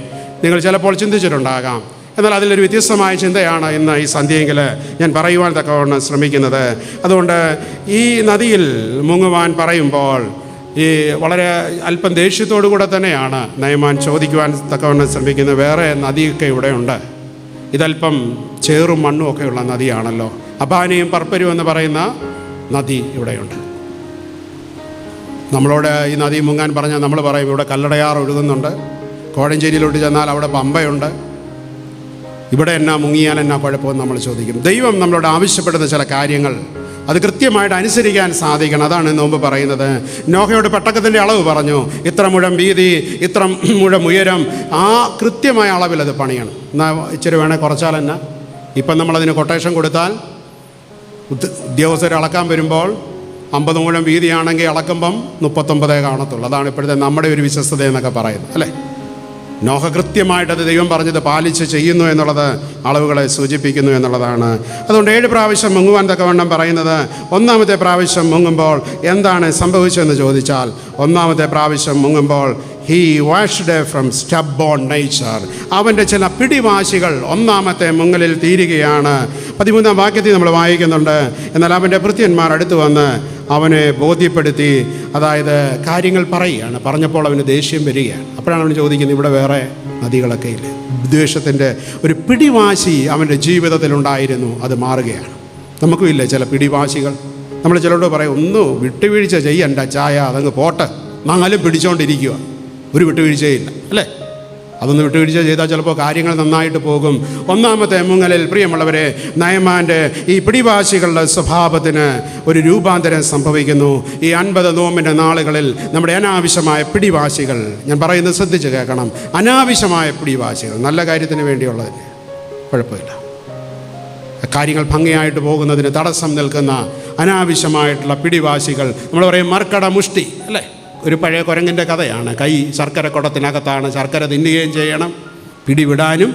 നിങ്ങൾ ചിലപ്പോൾ ചിന്തിച്ചിട്ടുണ്ടാകാം, എന്നാൽ അതിലൊരു വ്യത്യസ്തമായ ചിന്തയാണ് ഇന്ന് ഈ സന്ധ്യയെങ്കിൽ ഞാൻ പറയുവാൻ തക്കവണ്ണം ശ്രമിക്കുന്നത്. അതുകൊണ്ട് ഈ നദിയിൽ മുങ്ങുവാൻ പറയുമ്പോൾ ഈ വളരെ അല്പം ദേഷ്യത്തോടു കൂടെ തന്നെയാണ് നയമാൻ ചോദിക്കുവാൻ തക്കവണ്ണം ശ്രമിക്കുന്നത്. വേറെ നദിയൊക്കെ ഇവിടെയുണ്ട്, ഇതല്പം ചേറും മണ്ണും ഒക്കെയുള്ള നദിയാണല്ലോ. അബാനയും പർപ്പരും എന്ന് പറയുന്ന നദി ഇവിടെയുണ്ട്. നമ്മളോട് ഈ നദി മുങ്ങാൻ പറഞ്ഞാൽ നമ്മൾ പറയും ഇവിടെ കല്ലടയാർ ഒഴുകുന്നുണ്ട്, കോഴഞ്ചേരിയിലോട്ട് ചെന്നാൽ അവിടെ പമ്പയുണ്ട്, ഇവിടെ എന്നാ മുങ്ങിയാൽ എന്നാ കുഴപ്പമെന്ന് നമ്മൾ ചോദിക്കും. ദൈവം നമ്മളോട് ആവശ്യപ്പെടുന്ന ചില കാര്യങ്ങൾ അത് കൃത്യമായിട്ട് അനുസരിക്കാൻ സാധിക്കണം. അതാണ് ഇന്ന് മുമ്പ് പറയുന്നത്. നോഹയോട് പെട്ടകത്തിൻ്റെ അളവ് പറഞ്ഞു, ഇത്ര മുഴം വീതി, ഇത്ര മുഴം ഉയരം, ആ കൃത്യമായ അളവിൽ അത് പണിയണം. എന്നാൽ ഇച്ചിരി വേണേൽ കുറച്ചാൽ തന്നെ ഇപ്പം നമ്മളതിന് കൊട്ടേഷൻ കൊടുത്താൽ ഉദ്യോഗസ്ഥർ അളക്കാൻ വരുമ്പോൾ 50 മുഴം വീതിയാണെങ്കിൽ അളക്കുമ്പം 39 കാണത്തുള്ളൂ. അതാണ് ഇപ്പോഴത്തെ നമ്മുടെ ഒരു വിശ്വസ്തത എന്നൊക്കെ പറയുന്നത്, അല്ലേ? നോഹ കൃത്യമായിട്ടത് ദൈവം പറഞ്ഞത് പാലിച്ച് ചെയ്യുന്നു എന്നുള്ളത് അളവുകളെ സൂചിപ്പിക്കുന്നു എന്നുള്ളതാണ്. അതുകൊണ്ട് 7 പ്രാവശ്യം മുങ്ങുവാൻ തക്കവണ്ണം പറയുന്നത്. ഒന്നാമത്തെ പ്രാവശ്യം മുങ്ങുമ്പോൾ എന്താണ് സംഭവിച്ചതെന്ന് ചോദിച്ചാൽ, ഒന്നാമത്തെ പ്രാവശ്യം മുങ്ങുമ്പോൾ ഹീ വാഷ്ഡ് ഫ്രം സ്റ്റബ്ബോൺ നേച്ചർ, അവൻ്റെ ചില പിടിവാശികൾ ഒന്നാമത്തെ മുങ്ങലിൽ തീരുകയാണ്. 13-ാം വാക്യത്തിൽ നമ്മൾ വായിക്കുന്നുണ്ട്, എന്നാൽ അവൻ്റെ ഭൃത്യന്മാർ അടുത്ത് വന്ന് അവനെ ബോധ്യപ്പെടുത്തി, അതായത് കാര്യങ്ങൾ പറയുകയാണ്. പറഞ്ഞപ്പോൾ അവന് ദേഷ്യം വരികയാണ്. അപ്പോഴാണ് അവൻ ചോദിക്കുന്നത്, ഇവിടെ വേറെ നദികളൊക്കെ ഇല്ലേ? ദ്വേഷത്തിൻ്റെ ഒരു പിടിവാശി അവൻ്റെ ജീവിതത്തിലുണ്ടായിരുന്നു, അത് മാറുകയാണ്. നമുക്കും ഇല്ലേ ചില പിടിവാശികൾ? നമ്മൾ ചിലരോട് പറയും, ഒന്നും വിട്ടുവീഴ്ച ചെയ്യണ്ട ചായ, അതങ്ങ് പോട്ടെ, നാലും പിടിച്ചുകൊണ്ടിരിക്കുക, ഒരു വിട്ടുവീഴ്ചയില്ല, അല്ലേ? അതൊന്ന് വിട്ടുവീഴ്ച ചെയ്താൽ ചിലപ്പോൾ കാര്യങ്ങൾ നന്നായിട്ട് പോകും. ഒന്നാമത്തെ മുങ്ങലിൽ പ്രിയമുള്ളവരെ, നയമാൻ്റെ ഈ പിടിവാശികളുടെ സ്വഭാവത്തിന് ഒരു രൂപാന്തരം സംഭവിക്കുന്നു. ഈ 50 നോമ്പിൻ്റെ നാളുകളിൽ നമ്മുടെ അനാവശ്യമായ പിടിവാശികൾ, ഞാൻ പറയുന്നത് ശ്രദ്ധിച്ച് കേൾക്കണം, അനാവശ്യമായ പിടിവാശികൾ, നല്ല കാര്യത്തിന് വേണ്ടിയുള്ളതിന് കുഴപ്പമില്ല, കാര്യങ്ങൾ ഭംഗിയായിട്ട് പോകുന്നതിന് തടസ്സം നിൽക്കുന്ന അനാവശ്യമായിട്ടുള്ള പിടിവാശികൾ, നമ്മൾ പറയും മർക്കട മുഷ്ടി, അല്ലേ? ഒരു പഴയ കുരങ്ങിൻ്റെ കഥയാണ്. കൈ ശർക്കര കുടത്തിനകത്താണ്, ശർക്കര തിന്നുകയും ചെയ്യണം, പിടിവിടാനും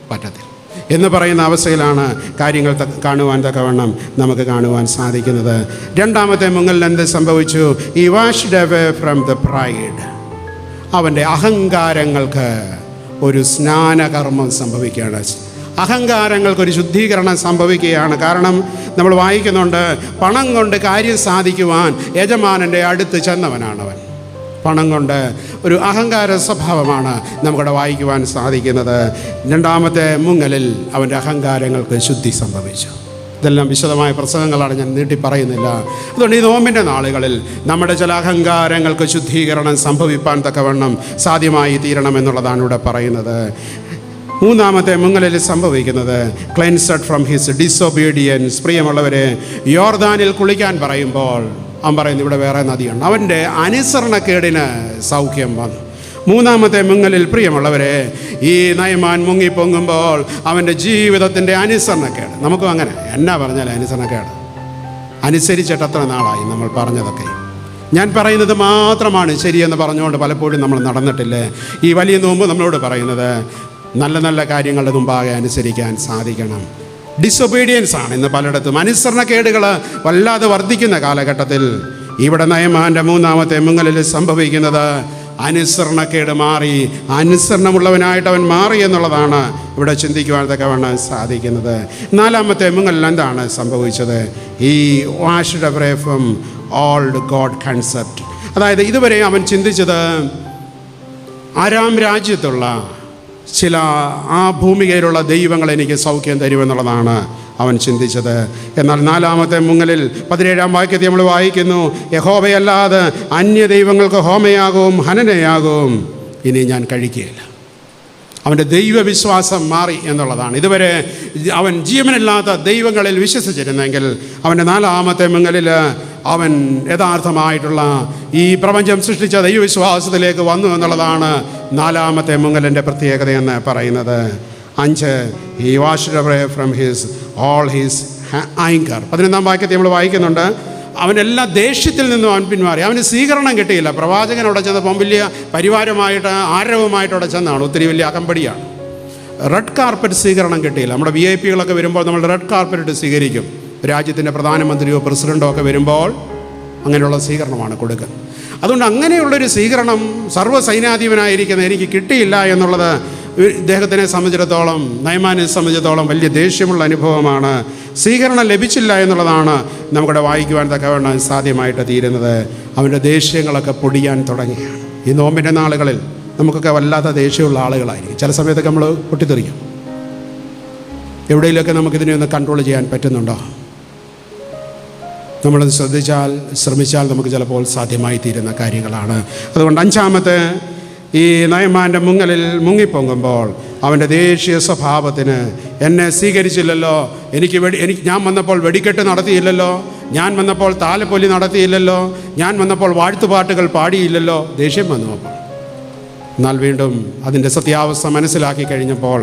പറ്റത്തില്ല എന്ന് പറയുന്ന അവസ്ഥയിലാണ് കാര്യങ്ങൾ കാണുവാൻ തക്കവണ്ണം നമുക്ക് കാണുവാൻ സാധിക്കുന്നത്. രണ്ടാമത്തെ മുങ്ങലിൽ എന്ത് സംഭവിച്ചു? ഈ washed away from the pride, അവൻ്റെ അഹങ്കാരങ്ങൾക്ക് ഒരു സ്നാനകർമ്മം സംഭവിക്കുകയാണ്. അഹങ്കാരങ്ങൾക്കൊരു ശുദ്ധീകരണം സംഭവിക്കുകയാണ്. കാരണം നമ്മൾ വായിക്കുന്നുണ്ട്, പണം കൊണ്ട് കാര്യം സാധിക്കുവാൻ യജമാനൻ്റെ അടുത്ത് ചെന്നവനാണവൻ. പണം കൊണ്ട് ഒരു അഹങ്കാര സ്വഭാവമാണ് നമുക്കിവിടെ വായിക്കുവാൻ സാധിക്കുന്നത്. രണ്ടാമത്തെ മുങ്ങലിൽ അവൻ്റെ അഹങ്കാരങ്ങൾക്ക് ശുദ്ധി സംഭവിച്ചു. ഇതെല്ലാം വിശദമായ പ്രസംഗങ്ങളാണ്, ഞാൻ നീട്ടി പറയുന്നില്ല. അതുകൊണ്ട് ഈ നോമ്പിൻ്റെ നാളുകളിൽ നമ്മുടെ ചില അഹങ്കാരങ്ങൾക്ക് ശുദ്ധീകരണം സംഭവിപ്പാൻ തക്കവണ്ണം സാധ്യമായി തീരണമെന്നുള്ളതാണ് ഇവിടെ പറയുന്നത്. മൂന്നാമത്തെ മുങ്ങലിൽ സംഭവിക്കുന്നത് ക്ലെൻസഡ് ഫ്രം ഹിസ് ഡിസൊബീഡിയൻസ്. പ്രിയമുള്ളവരെ, യോർദാനിൽ കുളിക്കാൻ പറയുമ്പോൾ അവൻ പറയുന്നു ഇവിടെ വേറെ നദിയുണ്ട്. അവൻ്റെ അനുസരണക്കേടിന് സൗഖ്യം വന്നു. മൂന്നാമത്തെ മുങ്ങലിൽ പ്രിയമുള്ളവരെ, ഈ നയമാൻ മുങ്ങിപ്പൊങ്ങുമ്പോൾ അവൻ്റെ ജീവിതത്തിൻ്റെ അനുസരണക്കേട്. നമുക്കും അങ്ങനെ എന്നാ പറഞ്ഞാൽ അനുസരണക്കേട്, അനുസരിച്ചിട്ട് എത്ര നാളായി നമ്മൾ പറഞ്ഞതൊക്കെ. ഞാൻ പറയുന്നത് മാത്രമാണ് ശരിയെന്ന് പറഞ്ഞുകൊണ്ട് പലപ്പോഴും നമ്മൾ നടന്നിട്ടില്ലേ? ഈ വലിയ നോമ്പ് നമ്മളോട് പറയുന്നത് നല്ല നല്ല കാര്യങ്ങളുടെ മുമ്പാകെ അനുസരിക്കാൻ സാധിക്കണം. ഡിസൊബീഡിയൻസ് ആണ് ഇന്ന് പലയിടത്തും. അനുസരണക്കേടുകൾ വല്ലാതെ വർദ്ധിക്കുന്ന കാലഘട്ടത്തിൽ ഇവിടെ നയമാൻ്റെ മൂന്നാമത്തെ മുങ്ങലിൽ സംഭവിക്കുന്നത് അനുസരണക്കേട് മാറി, അനുസരണമുള്ളവനായിട്ട് അവൻ മാറി എന്നുള്ളതാണ് ഇവിടെ ചിന്തിക്കുവാൻ തക്കവണ്ണം സാധിക്കുന്നത്. നാലാമത്തെ മുങ്ങലിൽ എന്താണ് സംഭവിച്ചത്? ഈ washed away from old God concept. അതായത് ഇതുവരെ അവൻ ചിന്തിച്ചത് ആരാം രാജ്യത്തുള്ള ചില ആ ഭൂമികയിലുള്ള ദൈവങ്ങൾ എനിക്ക് സൗഖ്യം തരുമെന്നുള്ളതാണ് അവൻ ചിന്തിച്ചത്. എന്നാൽ നാലാമത്തെ മുങ്ങലിൽ 17-ാം വാക്യത്തിൽ നമ്മൾ വായിക്കുന്നു, യഹോവയല്ലാതെ അന്യ ദൈവങ്ങൾക്ക് ഹോമയാകും ഹനനയാകും ഇനി ഞാൻ കഴിക്കുകയില്ല. അവൻ്റെ ദൈവവിശ്വാസം മാറി എന്നുള്ളതാണ്. ഇതുവരെ അവൻ ജീവനില്ലാത്ത ദൈവങ്ങളിൽ വിശ്വസിച്ചിരുന്നെങ്കിൽ അവൻ്റെ നാലാമത്തെ മുങ്ങലിൽ അവൻ യഥാർത്ഥമായിട്ടുള്ള ഈ പ്രപഞ്ചം സൃഷ്ടിച്ച ദൈവവിശ്വാസത്തിലേക്ക് വന്നു എന്നുള്ളതാണ് നാലാമത്തെ മുങ്ങലിൻ്റെ പ്രത്യേകതയെന്ന് പറയുന്നത്. 5 he washed away from his all his anchor. 11-ാം വാക്യത്തിൽ നമ്മൾ വായിക്കുന്നുണ്ട്, അവനെല്ലാം ദേഷ്യത്തിൽ നിന്നും അവൻ പിന്മാറി. അവന് സ്വീകരണം കിട്ടിയില്ല. പ്രവാചകൻ അവിടെ ചെന്നപ്പം വലിയ പരിവാരമായിട്ട് ആരവമായിട്ട് അവിടെ ചെന്നാണ്, ഒത്തിരി വലിയ അകമ്പടിയാണ്. റെഡ് കാർപ്പറ്റ് സ്വീകരണം കിട്ടിയില്ല. നമ്മുടെ VIP-കളൊക്കെ വരുമ്പോൾ നമ്മൾ റെഡ് കാർപ്പറ്റ് സ്വീകരിക്കും. രാജ്യത്തിൻ്റെ പ്രധാനമന്ത്രിയോ പ്രസിഡൻറ്റോ ഒക്കെ വരുമ്പോൾ അങ്ങനെയുള്ള സ്വീകരണമാണ് കൊടുക്കുക. അതുകൊണ്ട് അങ്ങനെയുള്ളൊരു സ്വീകരണം സർവ്വസൈന്യാധിപനായിരിക്കുന്ന എനിക്ക് കിട്ടിയില്ല എന്നുള്ളത് ഇദ്ദേഹത്തിനെ സംബന്ധിച്ചിടത്തോളം, നയമാനെ സംബന്ധിച്ചിടത്തോളം വലിയ ദേഷ്യമുള്ള അനുഭവമാണ്. സ്വീകരണം ലഭിച്ചില്ല എന്നുള്ളതാണ് നമുക്കിവിടെ വായിക്കുവാൻ തക്കവണ്ണം സാധ്യമായിട്ട് തീരുന്നത്. അവൻ്റെ ദേഷ്യങ്ങളൊക്കെ പൊടിയാൻ തുടങ്ങിയാണ്. ഈ നോമ്പിൻ്റെ നാളുകളിൽ നമുക്കൊക്കെ വല്ലാത്ത ദേഷ്യമുള്ള ആളുകളായിരിക്കും. ചില സമയത്തൊക്കെ നമ്മൾ പൊട്ടിത്തെറിക്കും. എവിടെയെങ്കിലുമൊക്കെ നമുക്കിതിനെ ഒന്ന് കൺട്രോൾ ചെയ്യാൻ പറ്റുന്നുണ്ടോ? നമ്മളത് ശ്രമിച്ചാൽ നമുക്ക് ചിലപ്പോൾ സാധ്യമായി തീരുന്ന കാര്യങ്ങളാണ്. അതുകൊണ്ട് അഞ്ചാമത്തെ, ഈ നയമാൻ്റെ മുങ്ങിപ്പൊങ്ങുമ്പോൾ അവൻ്റെ ദേശീയ സ്വഭാവത്തിന്, എന്നെ സ്വീകരിച്ചില്ലല്ലോ, ഞാൻ വന്നപ്പോൾ വെടിക്കെട്ട് നടത്തിയില്ലല്ലോ, ഞാൻ വന്നപ്പോൾ താലപ്പൊലി നടത്തിയില്ലല്ലോ, ഞാൻ വന്നപ്പോൾ വാഴ്ത്തുപാട്ടുകൾ പാടിയില്ലല്ലോ, ദേഷ്യം വന്നു. അപ്പോൾ എന്നാൽ വീണ്ടും അതിൻ്റെ സത്യാവസ്ഥ മനസ്സിലാക്കി കഴിഞ്ഞപ്പോൾ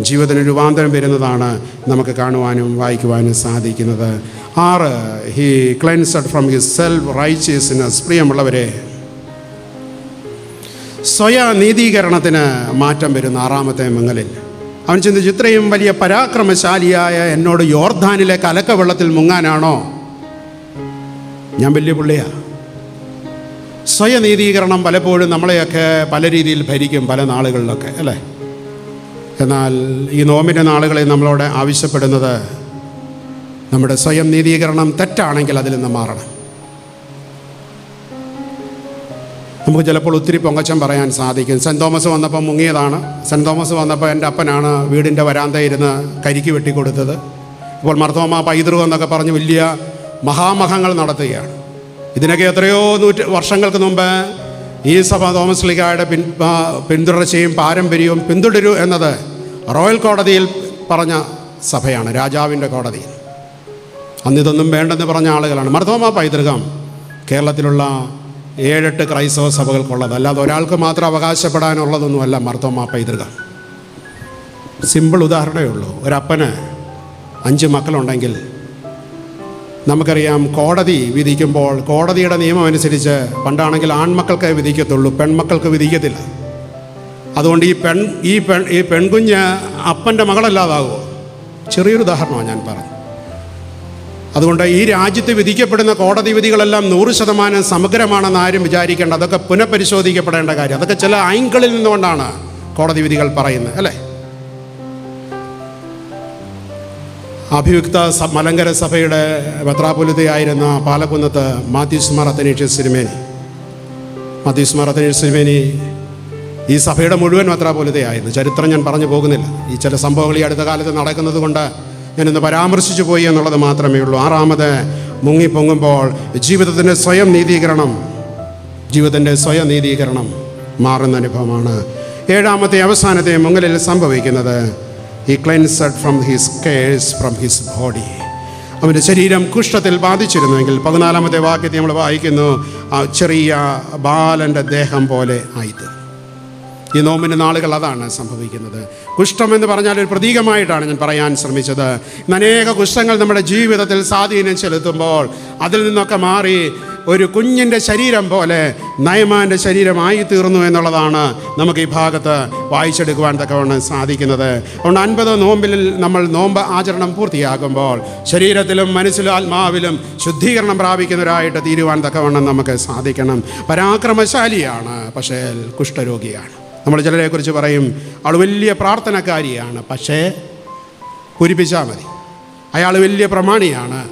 ജീവിതത്തിന് രൂപാന്തരം വരുന്നതാണ് നമുക്ക് കാണുവാനും വായിക്കുവാനും സാധിക്കുന്നത്. 6, he cleansed from his self righteousness. പ്രിയമുള്ളവരെ, സ്വയനീതീകരണത്തിന് മാറ്റം വരുന്ന 6ാമത്തെ മങ്ങലിൽ അവൻ ചിന്തിച്ചു, ഇത്രയും വലിയ പരാക്രമശാലിയായ എന്നോട് യോർദാനിലെ കലക്ക വെള്ളത്തിൽ മുങ്ങാനാണോ? ഞാൻ വലിയ പുള്ളിയാ. സ്വയനീതീകരണം പലപ്പോഴും നമ്മളെയൊക്കെ പല രീതിയിൽ ഭരിക്കും, പല നാളുകളിലൊക്കെ, അല്ലേ? എന്നാൽ ഈ നോമ്പിൻ്റെ നാളുകളിൽ നമ്മളോട് ആവശ്യപ്പെടുന്നത്, നമ്മുടെ സ്വയം നീതീകരണം തെറ്റാണെങ്കിൽ അതിൽ നിന്ന് മാറണം. നമുക്ക് ചിലപ്പോൾ ഒത്തിരി പൊങ്ങച്ചം പറയാൻ സാധിക്കും. സെൻറ്റ് തോമസ് വന്നപ്പോൾ മുങ്ങിയതാണ്. സെൻറ്റ് തോമസ് വന്നപ്പോൾ എൻ്റെ അപ്പനാണ് വീടിൻ്റെ വരാന്തയിരുന്ന് കരിക്ക് വെട്ടിക്കൊടുത്തത്. ഇപ്പോൾ മർത്തോമ പൈതൃകം എന്നൊക്കെ പറഞ്ഞ് വലിയ മഹാമഹങ്ങൾ നടത്തുകയാണ്. ഇതിനൊക്കെ എത്രയോ വർഷങ്ങൾക്ക് മുമ്പ് ഈ സഭ തോമസ് ലീഗായുടെ പിന്തുടർച്ചയും പാരമ്പര്യവും പിന്തുടരൂ എന്നത് റോയൽ കോടതിയിൽ പറഞ്ഞ സഭയാണ്, രാജാവിൻ്റെ കോടതിയിൽ. അന്നിതൊന്നും വേണ്ടെന്ന് പറഞ്ഞ ആളുകളാണ്. മർത്തോമ പൈതൃകം കേരളത്തിലുള്ള 7-8 ക്രൈസ്തവ സഭകൾക്കുള്ളത്, അല്ലാതെ ഒരാൾക്ക് മാത്രം അവകാശപ്പെടാനുള്ളതൊന്നുമല്ല മർത്തോമ പൈതൃകം. സിമ്പിൾ ഉദാഹരണമേ ഉള്ളൂ. ഒരപ്പന് 5 മക്കളുണ്ടെങ്കിൽ നമുക്കറിയാം, കോടതി വിധിക്കുമ്പോൾ കോടതിയുടെ നിയമം അനുസരിച്ച് പണ്ടാണെങ്കിൽ ആൺമക്കൾക്കേ വിധിക്കത്തുള്ളൂ, പെൺമക്കൾക്ക് വിധിക്കത്തില്ല. അതുകൊണ്ട് ഈ പെൺകുഞ്ഞ് അപ്പൻ്റെ മകളല്ലാതാകുമോ? ചെറിയൊരു ഉദാഹരണമാണ് ഞാൻ പറഞ്ഞു. അതുകൊണ്ട് ഈ രാജ്യത്ത് വിധിക്കപ്പെടുന്ന കോടതി വിധികളെല്ലാം 100% സമഗ്രമാണെന്ന് ആരും വിചാരിക്കേണ്ട. അതൊക്കെ പുനഃപരിശോധിക്കപ്പെടേണ്ട കാര്യം. അതൊക്കെ ചില ആംഗിളിൽ നിന്നുകൊണ്ടാണ് കോടതി വിധികൾ പറയുന്നത്, അല്ലേ? അഭിയുക്ത മലങ്കര സഭയുടെ മെത്രാപ്പൊലീത്തയായിരുന്ന പാലക്കുന്നത്ത് മാത്യൂസ് മാർ അത്തനേഷ്യസ് തിരുമേനി ഈ സഭയുടെ മുഴുവൻ മെത്രാപ്പൊലീത്തയായിരുന്നു. ചരിത്രം ഞാൻ പറഞ്ഞു പോകുന്നില്ല. ഈ ചില സംഭവങ്ങൾ ഈ അടുത്ത കാലത്ത് നടക്കുന്നത് കൊണ്ട് ഞാനിന്ന് പരാമർശിച്ചു പോയി എന്നുള്ളത് മാത്രമേ ഉള്ളൂ. 6ാമത്, മുങ്ങിപ്പൊങ്ങുമ്പോൾ ജീവിതത്തിൻ്റെ സ്വയം നീതീകരണം മാറുന്ന അനുഭവമാണ്. 7ാമത്തെ അവസാനത്തെ മുങ്ങലിൽ സംഭവിക്കുന്നത്, he cleansed from his cares from his body. അവൻ്റെ ശരീരം കുഷ്ഠത്തിൽ ബാധിച്ചിരുന്നുവെങ്കിൽ 14ാമത്തെ വാക്യത്തിൽ നമ്മൾ വായിക്കുന്നു, ആ ചെറിയ ബാലൻ്റെ ദേഹം പോലെ ആയിത്തീർന്നു. ഈ നോമ്പിൻ്റെ നാളുകൾ അതാണ് സംഭവിക്കുന്നത്. കുഷ്ഠം എന്ന് പറഞ്ഞാൽ ഒരു പ്രതീകമായിട്ടാണ് ഞാൻ പറയാൻ ശ്രമിച്ചത്. അനേക കുഷ്ഠങ്ങൾ നമ്മുടെ ജീവിതത്തിൽ സ്വാധീനം ചെലുത്തുമ്പോൾ അതിൽ നിന്നൊക്കെ മാറി ഒരു കുഞ്ഞിൻ്റെ ശരീരം പോലെ നയമാൻ്റെ ശരീരമായി തീർന്നു എന്നുള്ളതാണ് നമുക്ക് ഈ ഭാഗത്ത് വായിച്ചെടുക്കുവാൻ തക്കവണ്ണം സാധിക്കുന്നത്. അതുകൊണ്ട് 50 നോമ്പിൽ നമ്മൾ നോമ്പ് ആചരണം പൂർത്തിയാക്കുമ്പോൾ ശരീരത്തിലും മനസ്സിലും ആത്മാവിലും ശുദ്ധീകരണം പ്രാപിക്കുന്നവരായിട്ട് തീരുവാൻ തക്കവണ്ണം നമുക്ക് സാധിക്കണം. പരാക്രമശാലിയാണ്, പക്ഷേ കുഷ്ഠരോഗിയാണ്. നമ്മൾ ചിലരെക്കുറിച്ച് പറയും, ആൾ വലിയ പ്രാർത്ഥനക്കാരിയാണ്, പക്ഷേ പൂരിപ്പിച്ചാൽ മതി. അയാൾ വലിയ പ്രമാണിയാണ്,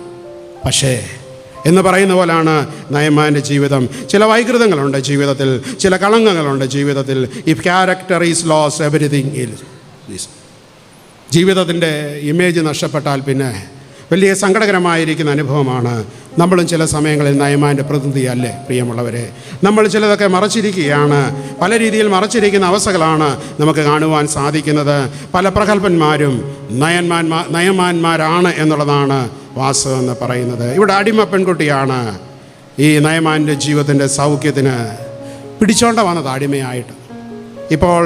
പക്ഷേ എന്ന് പറയുന്ന പോലാണ് നയമാൻ്റെ ജീവിതം. ചില വൈകൃതങ്ങളുണ്ട് ജീവിതത്തിൽ, ചില കളങ്കങ്ങളുണ്ട് ജീവിതത്തിൽ. If character is lose everything is. ജീവിതത്തിൻ്റെ ഇമേജ് നഷ്ടപ്പെട്ടാൽ പിന്നെ വലിയ സങ്കടകരമായിരിക്കുന്ന അനുഭവമാണ്. നമ്മളും ചില സമയങ്ങളിൽ നയമാൻ്റെ പ്രതിനിധിയല്ലേ പ്രിയമുള്ളവരെ? നമ്മൾ ചിലതൊക്കെ മറച്ചിരിക്കുകയാണ്. പല രീതിയിൽ മറച്ചിരിക്കുന്ന അവസ്ഥകളാണ് നമുക്ക് കാണുവാൻ സാധിക്കുന്നത്. പല പ്രഗത്ഭന്മാരും നയമാന്മാരാണ് എന്നുള്ളതാണ് വാസ്തവം എന്ന് പറയുന്നത്. ഇവിടെ അടിമ പെൺകുട്ടിയാണ് ഈ നയമാൻ്റെ ജീവിതത്തിൻ്റെ സൗഖ്യത്തിന് പിടിച്ചോണ്ട വന്നത് അടിമയായിട്ട്. ഇപ്പോൾ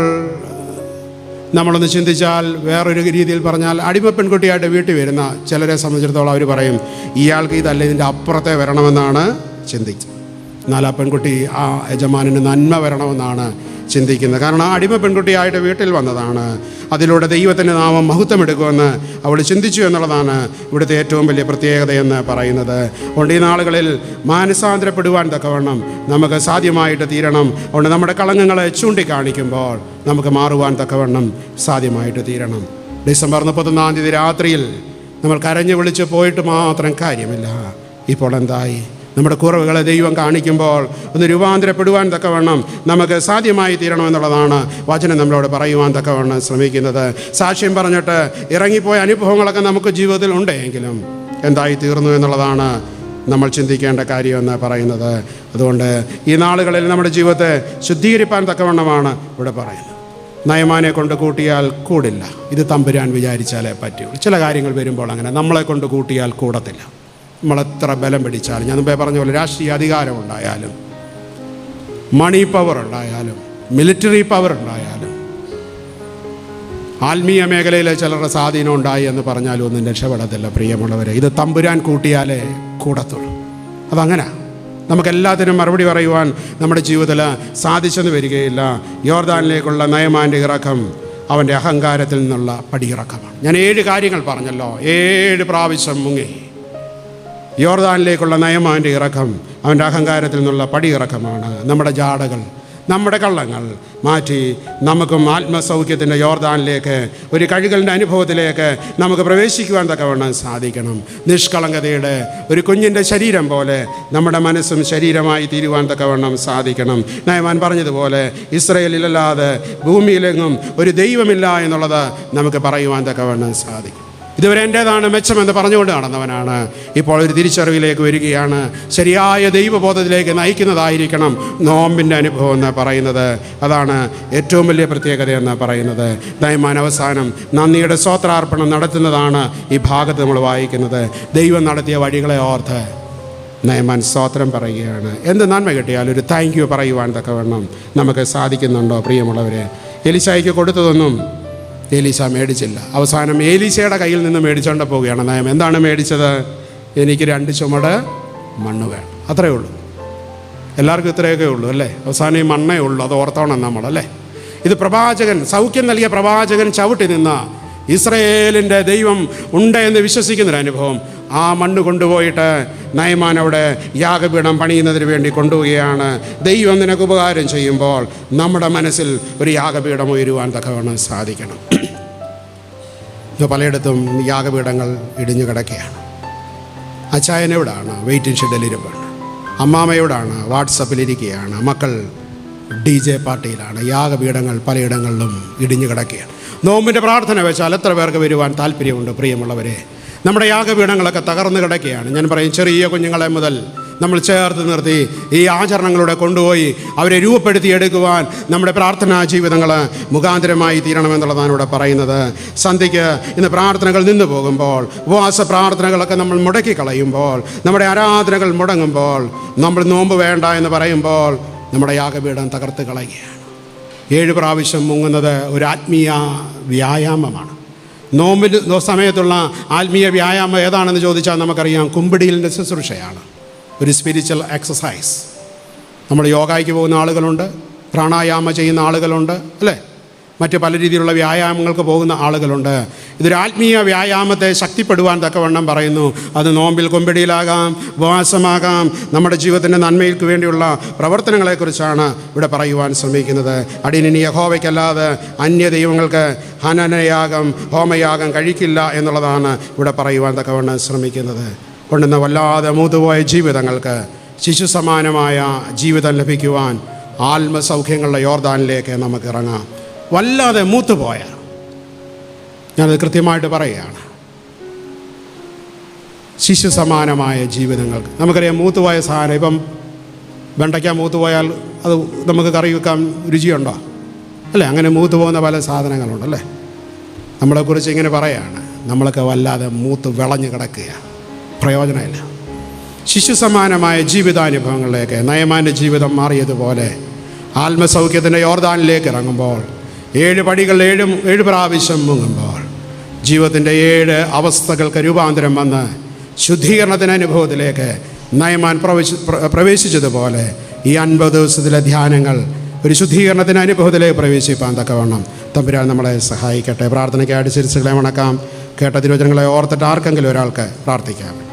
നമ്മളൊന്ന് ചിന്തിച്ചാൽ, വേറൊരു രീതിയിൽ പറഞ്ഞാൽ, അടിമ പെൺകുട്ടിയായിട്ട് വീട്ടിൽ വരുന്ന ചിലരെ സംബന്ധിച്ചിടത്തോളം അവർ പറയും, ഇയാൾക്ക് ഇതല്ല ഇതിൻ്റെ അപ്പുറത്തെ വരണമെന്നാണ് ചിന്തിച്ചത്. എന്നാൽ ആ പെൺകുട്ടി ആ യജമാനന് നന്മ വരണമെന്നാണ് ചിന്തിക്കുന്നത്. കാരണം ആ അടിമ പെൺകുട്ടിയായിട്ട് വീട്ടിൽ വന്നതാണ്. അതിലൂടെ ദൈവത്തിൻ്റെ നാമം മഹത്വമെടുക്കുമെന്ന് അവൾ ചിന്തിച്ചു എന്നുള്ളതാണ് ഇവിടുത്തെ ഏറ്റവും വലിയ പ്രത്യേകതയെന്ന് പറയുന്നത്. അതുകൊണ്ട് ഈ നാളുകളിൽ മാനസാന്തരപ്പെടുവാൻ തക്കവണ്ണം നമുക്ക് സാധ്യമായിട്ട് തീരണം. അതുകൊണ്ട് നമ്മുടെ കളങ്കങ്ങളെ ചൂണ്ടിക്കാണിക്കുമ്പോൾ നമുക്ക് മാറുവാൻ തക്കവണ്ണം സാധ്യമായിട്ട് തീരണം. ഡിസംബർ 31 രാത്രിയിൽ നമ്മൾ കരഞ്ഞു വിളിച്ച് പോയിട്ട് മാത്രം കാര്യമില്ല. ഇപ്പോൾ എന്തായി? നമ്മുടെ കുറവുകളെ ദൈവം കാണിക്കുമ്പോൾ ഒന്ന് രൂപാന്തരപ്പെടുവാൻ തക്കവണ്ണം നമുക്ക് സാധ്യമായി തീരണമെന്നുള്ളതാണ് വചനം നമ്മളോട് പറയുവാൻ തക്കവണ്ണം ശ്രമിക്കുന്നത്. സാക്ഷ്യം പറഞ്ഞിട്ട് ഇറങ്ങിപ്പോയ അനുഭവങ്ങളൊക്കെ നമുക്ക് ജീവിതത്തിൽ ഉണ്ടെങ്കിലും എന്തായി തീർന്നു എന്നുള്ളതാണ് നമ്മൾ ചിന്തിക്കേണ്ട കാര്യമെന്ന് പറയുന്നത്. അതുകൊണ്ട് ഈ നാളുകളിൽ നമ്മുടെ ജീവിതത്തെ ശുദ്ധീകരിപ്പാൻ തക്കവണ്ണമാണ് ഇവിടെ പറയുന്നത്. നയമാനെ കൊണ്ട് കൂട്ടിയാൽ കൂടില്ല, ഇത് തമ്പുരാൻ വിചാരിച്ചാലേ പറ്റുള്ളൂ. ചില കാര്യങ്ങൾ വരുമ്പോൾ അങ്ങനെ നമ്മളെ കൊണ്ട് കൂട്ടിയാൽ കൂടത്തില്ല. നമ്മളെത്ര ബലം പിടിച്ചാലും, ഞാൻ മുമ്പേ പറഞ്ഞ പോലെ രാഷ്ട്രീയ അധികാരം ഉണ്ടായാലും, മണി പവർ ഉണ്ടായാലും, മിലിറ്ററി പവർ ഉണ്ടായാലും, ആത്മീയ മേഖലയിൽ ചിലരുടെ സ്വാധീനം ഉണ്ടായി എന്ന് പറഞ്ഞാലും ഒന്നും രക്ഷപ്പെടത്തില്ല പ്രിയമുള്ളവരെ. ഇത് തമ്പുരാൻ കൂട്ടിയാലേ കൂടത്തുള്ളൂ. അതങ്ങനെ നമുക്കെല്ലാത്തിനും മറുപടി പറയുവാൻ നമ്മുടെ ജീവിതത്തിൽ സാധിച്ചെന്ന് വരികയില്ല. യോർദാനിലേക്കുള്ള നയമാൻ്റെ ഇറക്കം അവൻ്റെ അഹങ്കാരത്തിൽ നിന്നുള്ള പടിയിറക്കമാണ്. ഞാൻ 7 കാര്യങ്ങൾ പറഞ്ഞല്ലോ. 7 പ്രാവശ്യം മുങ്ങി. യോർദാനിലേക്കുള്ള നയമാൻ്റെ ഇറക്കം അവൻ്റെ അഹങ്കാരത്തിൽ നിന്നുള്ള പടിയിറക്കമാണ്. നമ്മുടെ ജാടകൾ, നമ്മുടെ കള്ളങ്ങൾ മാറ്റി നമുക്കും ആത്മസൗഖ്യത്തിൻ്റെ യോർദാനിലേക്ക്, ഒരു കഴുകലിൻ്റെ അനുഭവത്തിലേക്ക് നമുക്ക് പ്രവേശിക്കുവാൻ തക്കവണ്ണം സാധിക്കണം. നിഷ്കളങ്കതയുടെ ഒരു കുഞ്ഞിൻ്റെ ശരീരം പോലെ നമ്മുടെ മനസ്സും ശരീരമായി തീരുവാൻ തക്കവണ്ണം സാധിക്കണം. നയമാൻ പറഞ്ഞതുപോലെ ഇസ്രായേലിലല്ലാതെ ഭൂമിയിലെങ്ങും ഒരു ദൈവമില്ല എന്നുള്ളത് നമുക്ക് പറയുവാൻ തക്കവണ്ണം സാധിക്കും. ഇതുവരെ എൻ്റേതാണ് മെച്ചമെന്ന് പറഞ്ഞുകൊണ്ട് നടന്നവനാണ്. ഇപ്പോൾ ഒരു തിരിച്ചറിവിലേക്ക് വരികയാണ്. ശരിയായ ദൈവബോധത്തിലേക്ക് നയിക്കുന്നതായിരിക്കണം നോമ്പിൻ്റെ അനുഭവം എന്ന് പറയുന്നത്. അതാണ് ഏറ്റവും വലിയ പ്രത്യേകതയെന്ന് പറയുന്നത്. നയമാൻ അവസാനം നന്ദിയുടെ സ്തോത്രാർപ്പണം നടത്തുന്നതാണ് ഈ ഭാഗത്ത് നമ്മൾ വായിക്കുന്നത്. ദൈവം നടത്തിയ വഴികളെ ഓർത്ത് നയമാൻ സ്തോത്രം പറയുകയാണ്. എന്ത് നന്മ കിട്ടിയാലും ഒരു താങ്ക് യു പറയുവാൻ തക്കവണ്ണം നമുക്ക് സാധിക്കുന്നുണ്ടോ പ്രിയമുള്ളവരെ? എലീശായ്ക്ക് കൊടുത്തതൊന്നും എലീശ മേടിച്ചില്ല. അവസാനം എലീശയുടെ കയ്യിൽ നിന്ന് മേടിച്ചുകൊണ്ട് പോവുകയാണ് നയം. എന്താണ് മേടിച്ചത്? എനിക്ക് 2 ചുമട് മണ്ണ് വേണം, അത്രയേ ഉള്ളൂ. എല്ലാവർക്കും ഇത്രയൊക്കെ ഉള്ളൂ അല്ലേ? അവസാനം ഈ മണ്ണേ ഉള്ളൂ. അത് ഓർത്തോണം നമ്മളല്ലേ. ഇത് പ്രവാചകൻ, സൗഖ്യം നൽകിയ പ്രവാചകൻ ചവിട്ടി നിന്ന ഇസ്രായേലിൻ്റെ ദൈവം ഉണ്ട് എന്ന് വിശ്വസിക്കുന്നൊരനുഭവം. ആ മണ്ണ് കൊണ്ടുപോയിട്ട് നയമാൻ അവിടെ യാഗപീഠം പണിയുന്നതിന് വേണ്ടി കൊണ്ടുപോവുകയാണ്. ദൈവം നിനക്ക് ഉപകാരം ചെയ്യുമ്പോൾ നമ്മുടെ മനസ്സിൽ ഒരു യാഗപീഠം ഉയരുവാൻ തക്കവണ്ണം സാധിക്കണം. പലയിടത്തും യാഗപീഠങ്ങൾ ഇടിഞ്ഞു കിടക്കുകയാണ്. അച്ചായൻ എവിടാണ്? വെയിറ്റിംഗ് ഷെഡിലിരിപ്പാണ്. അമ്മാമ്മ എവിടാണ്? വാട്സപ്പിലിരിക്കുകയാണ്. മക്കൾ DJ പാർട്ടിയിലാണ്. യാഗപീഠങ്ങൾ പലയിടങ്ങളിലും ഇടിഞ്ഞു കിടക്കുകയാണ്. നോമ്പിൻ്റെ പ്രാർത്ഥന വെച്ചാൽ എത്ര പേർക്ക് വരുവാൻ താല്പര്യമുണ്ട് പ്രിയമുള്ളവരെ? നമ്മുടെ യാഗപീഠങ്ങളൊക്കെ തകർന്നു കിടക്കുകയാണ്. ഞാൻ പറയും, ചെറിയ കുഞ്ഞുങ്ങളെ മുതൽ നമ്മൾ ചേർത്ത് നിർത്തി ഈ ആചരണങ്ങളുടെ കൊണ്ടുപോയി അവരെ രൂപപ്പെടുത്തിയെടുക്കുവാൻ നമ്മുടെ പ്രാർത്ഥനാ ജീവിതങ്ങൾ മുഖാന്തരമായി തീരണമെന്നുള്ളതാണ് ഇവിടെ പറയുന്നത്. സന്ധ്യയ്ക്ക് ഇന്ന് പ്രാർത്ഥനകൾ നിന്നു പോകുമ്പോൾ, ഉപവാസ പ്രാർത്ഥനകളൊക്കെ നമ്മൾ മുടക്കി കളയുമ്പോൾ, നമ്മുടെ ആരാധനകൾ മുടങ്ങുമ്പോൾ, നമ്മൾ നോമ്പ് വേണ്ട എന്ന് പറയുമ്പോൾ നമ്മുടെ യാഗപീഠം തകർത്ത് കളയുകയാണ്. 7 പ്രാവശ്യം മുങ്ങുന്നത് ഒരു ആത്മീയ വ്യായാമമാണ്. നോമ്പിന് സമയത്തുള്ള ആത്മീയ വ്യായാമം ഏതാണെന്ന് ചോദിച്ചാൽ നമുക്കറിയാം, കുമ്പിടിയിലിൻ്റെ ശുശ്രൂഷയാണ്. ഒരു സ്പിരിച്വൽ എക്സസൈസ്. നമ്മൾ യോഗയ്ക്ക് പോകുന്ന ആളുകളുണ്ട്, പ്രാണായാമം ചെയ്യുന്ന ആളുകളുണ്ട് അല്ലേ? മറ്റ് പല രീതിയിലുള്ള വ്യായാമങ്ങൾക്ക് പോകുന്ന ആളുകളുണ്ട്. ഇതൊരു ആത്മീയ വ്യായാമത്തെ ശക്തിപ്പെടുവാൻ തക്കവണ്ണം പറയുന്നു. അത് നോമ്പിൽ കൊമ്പിടിയിലാകാം, ഉപവാസമാകാം, നമ്മുടെ ജീവിതത്തിൻ്റെ നന്മയ്ക്ക് വേണ്ടിയുള്ള പ്രവർത്തനങ്ങളെക്കുറിച്ചാണ് ഇവിടെ പറയുവാൻ ശ്രമിക്കുന്നത്. അടിയനി യഹോവയ്ക്കല്ലാതെ അന്യ ദൈവങ്ങൾക്ക് ഹനനയാഗം, ഹോമയാഗം കഴിക്കില്ല എന്നുള്ളതാണ് ഇവിടെ പറയുവാൻ തക്കവണ്ണം ശ്രമിക്കുന്നത്. കൊണ്ടുവന്ന വല്ലാതെ മൂത്തുപോയ ജീവിതങ്ങൾക്ക് ശിശു സമാനമായ ജീവിതം ലഭിക്കുവാൻ ആത്മസൗഖ്യങ്ങളുടെ യോർദാനിലേക്ക് നമുക്ക് ഇറങ്ങാം. വല്ലാതെ മൂത്തുപോയ, ഞാനത് കൃത്യമായിട്ട് പറയുകയാണ്, ശിശു സമാനമായ ജീവിതങ്ങൾക്ക്. നമുക്കറിയാം മൂത്തുപോയ സാധനം, ഇപ്പം വെണ്ടയ്ക്ക മൂത്തുപോയാൽ അത് നമുക്ക് കറി വെക്കാൻ രുചിയുണ്ടോ അല്ലേ? അങ്ങനെ മൂത്തുപോകുന്ന പല സാധനങ്ങളുണ്ടല്ലേ. നമ്മളെക്കുറിച്ച് ഇങ്ങനെ പറയുകയാണ്, നമ്മളൊക്കെ വല്ലാതെ മൂത്ത് വിളഞ്ഞു കിടക്കുക, പ്രയോജനമില്ല. ശിശു സമാനമായ ജീവിതാനുഭവങ്ങളിലേക്ക് നയമാൻ്റെ ജീവിതം മാറിയതുപോലെ ആത്മസൗഖ്യത്തിൻ്റെ യോർദാനിലേക്ക് ഇറങ്ങുമ്പോൾ 7 പടികൾ 7 പ്രാവശ്യം മുങ്ങുമ്പോൾ ജീവിതത്തിൻ്റെ 7 അവസ്ഥകൾക്ക് രൂപാന്തരം വന്ന് ശുദ്ധീകരണത്തിൻ്റെ അനുഭവത്തിലേക്ക് നയമാൻ പ്രവേശിച്ചതുപോലെ ഈ 50 ദിവസത്തിലെ ധ്യാനങ്ങൾ ഒരു ശുദ്ധീകരണത്തിന് അനുഭവത്തിലേക്ക് പ്രവേശിപ്പാൻ തക്കവണ്ണം തമ്പുരാൻ നമ്മളെ സഹായിക്കട്ടെ. പ്രാർത്ഥനയ്ക്കായിട്ട് ശിരസ്സുകളെ വണക്കാം. കേട്ട തിരുവചനങ്ങളെ ഓർത്തിട്ട് ആർക്കെങ്കിലും ഒരാൾക്ക് പ്രാർത്ഥിക്കാം.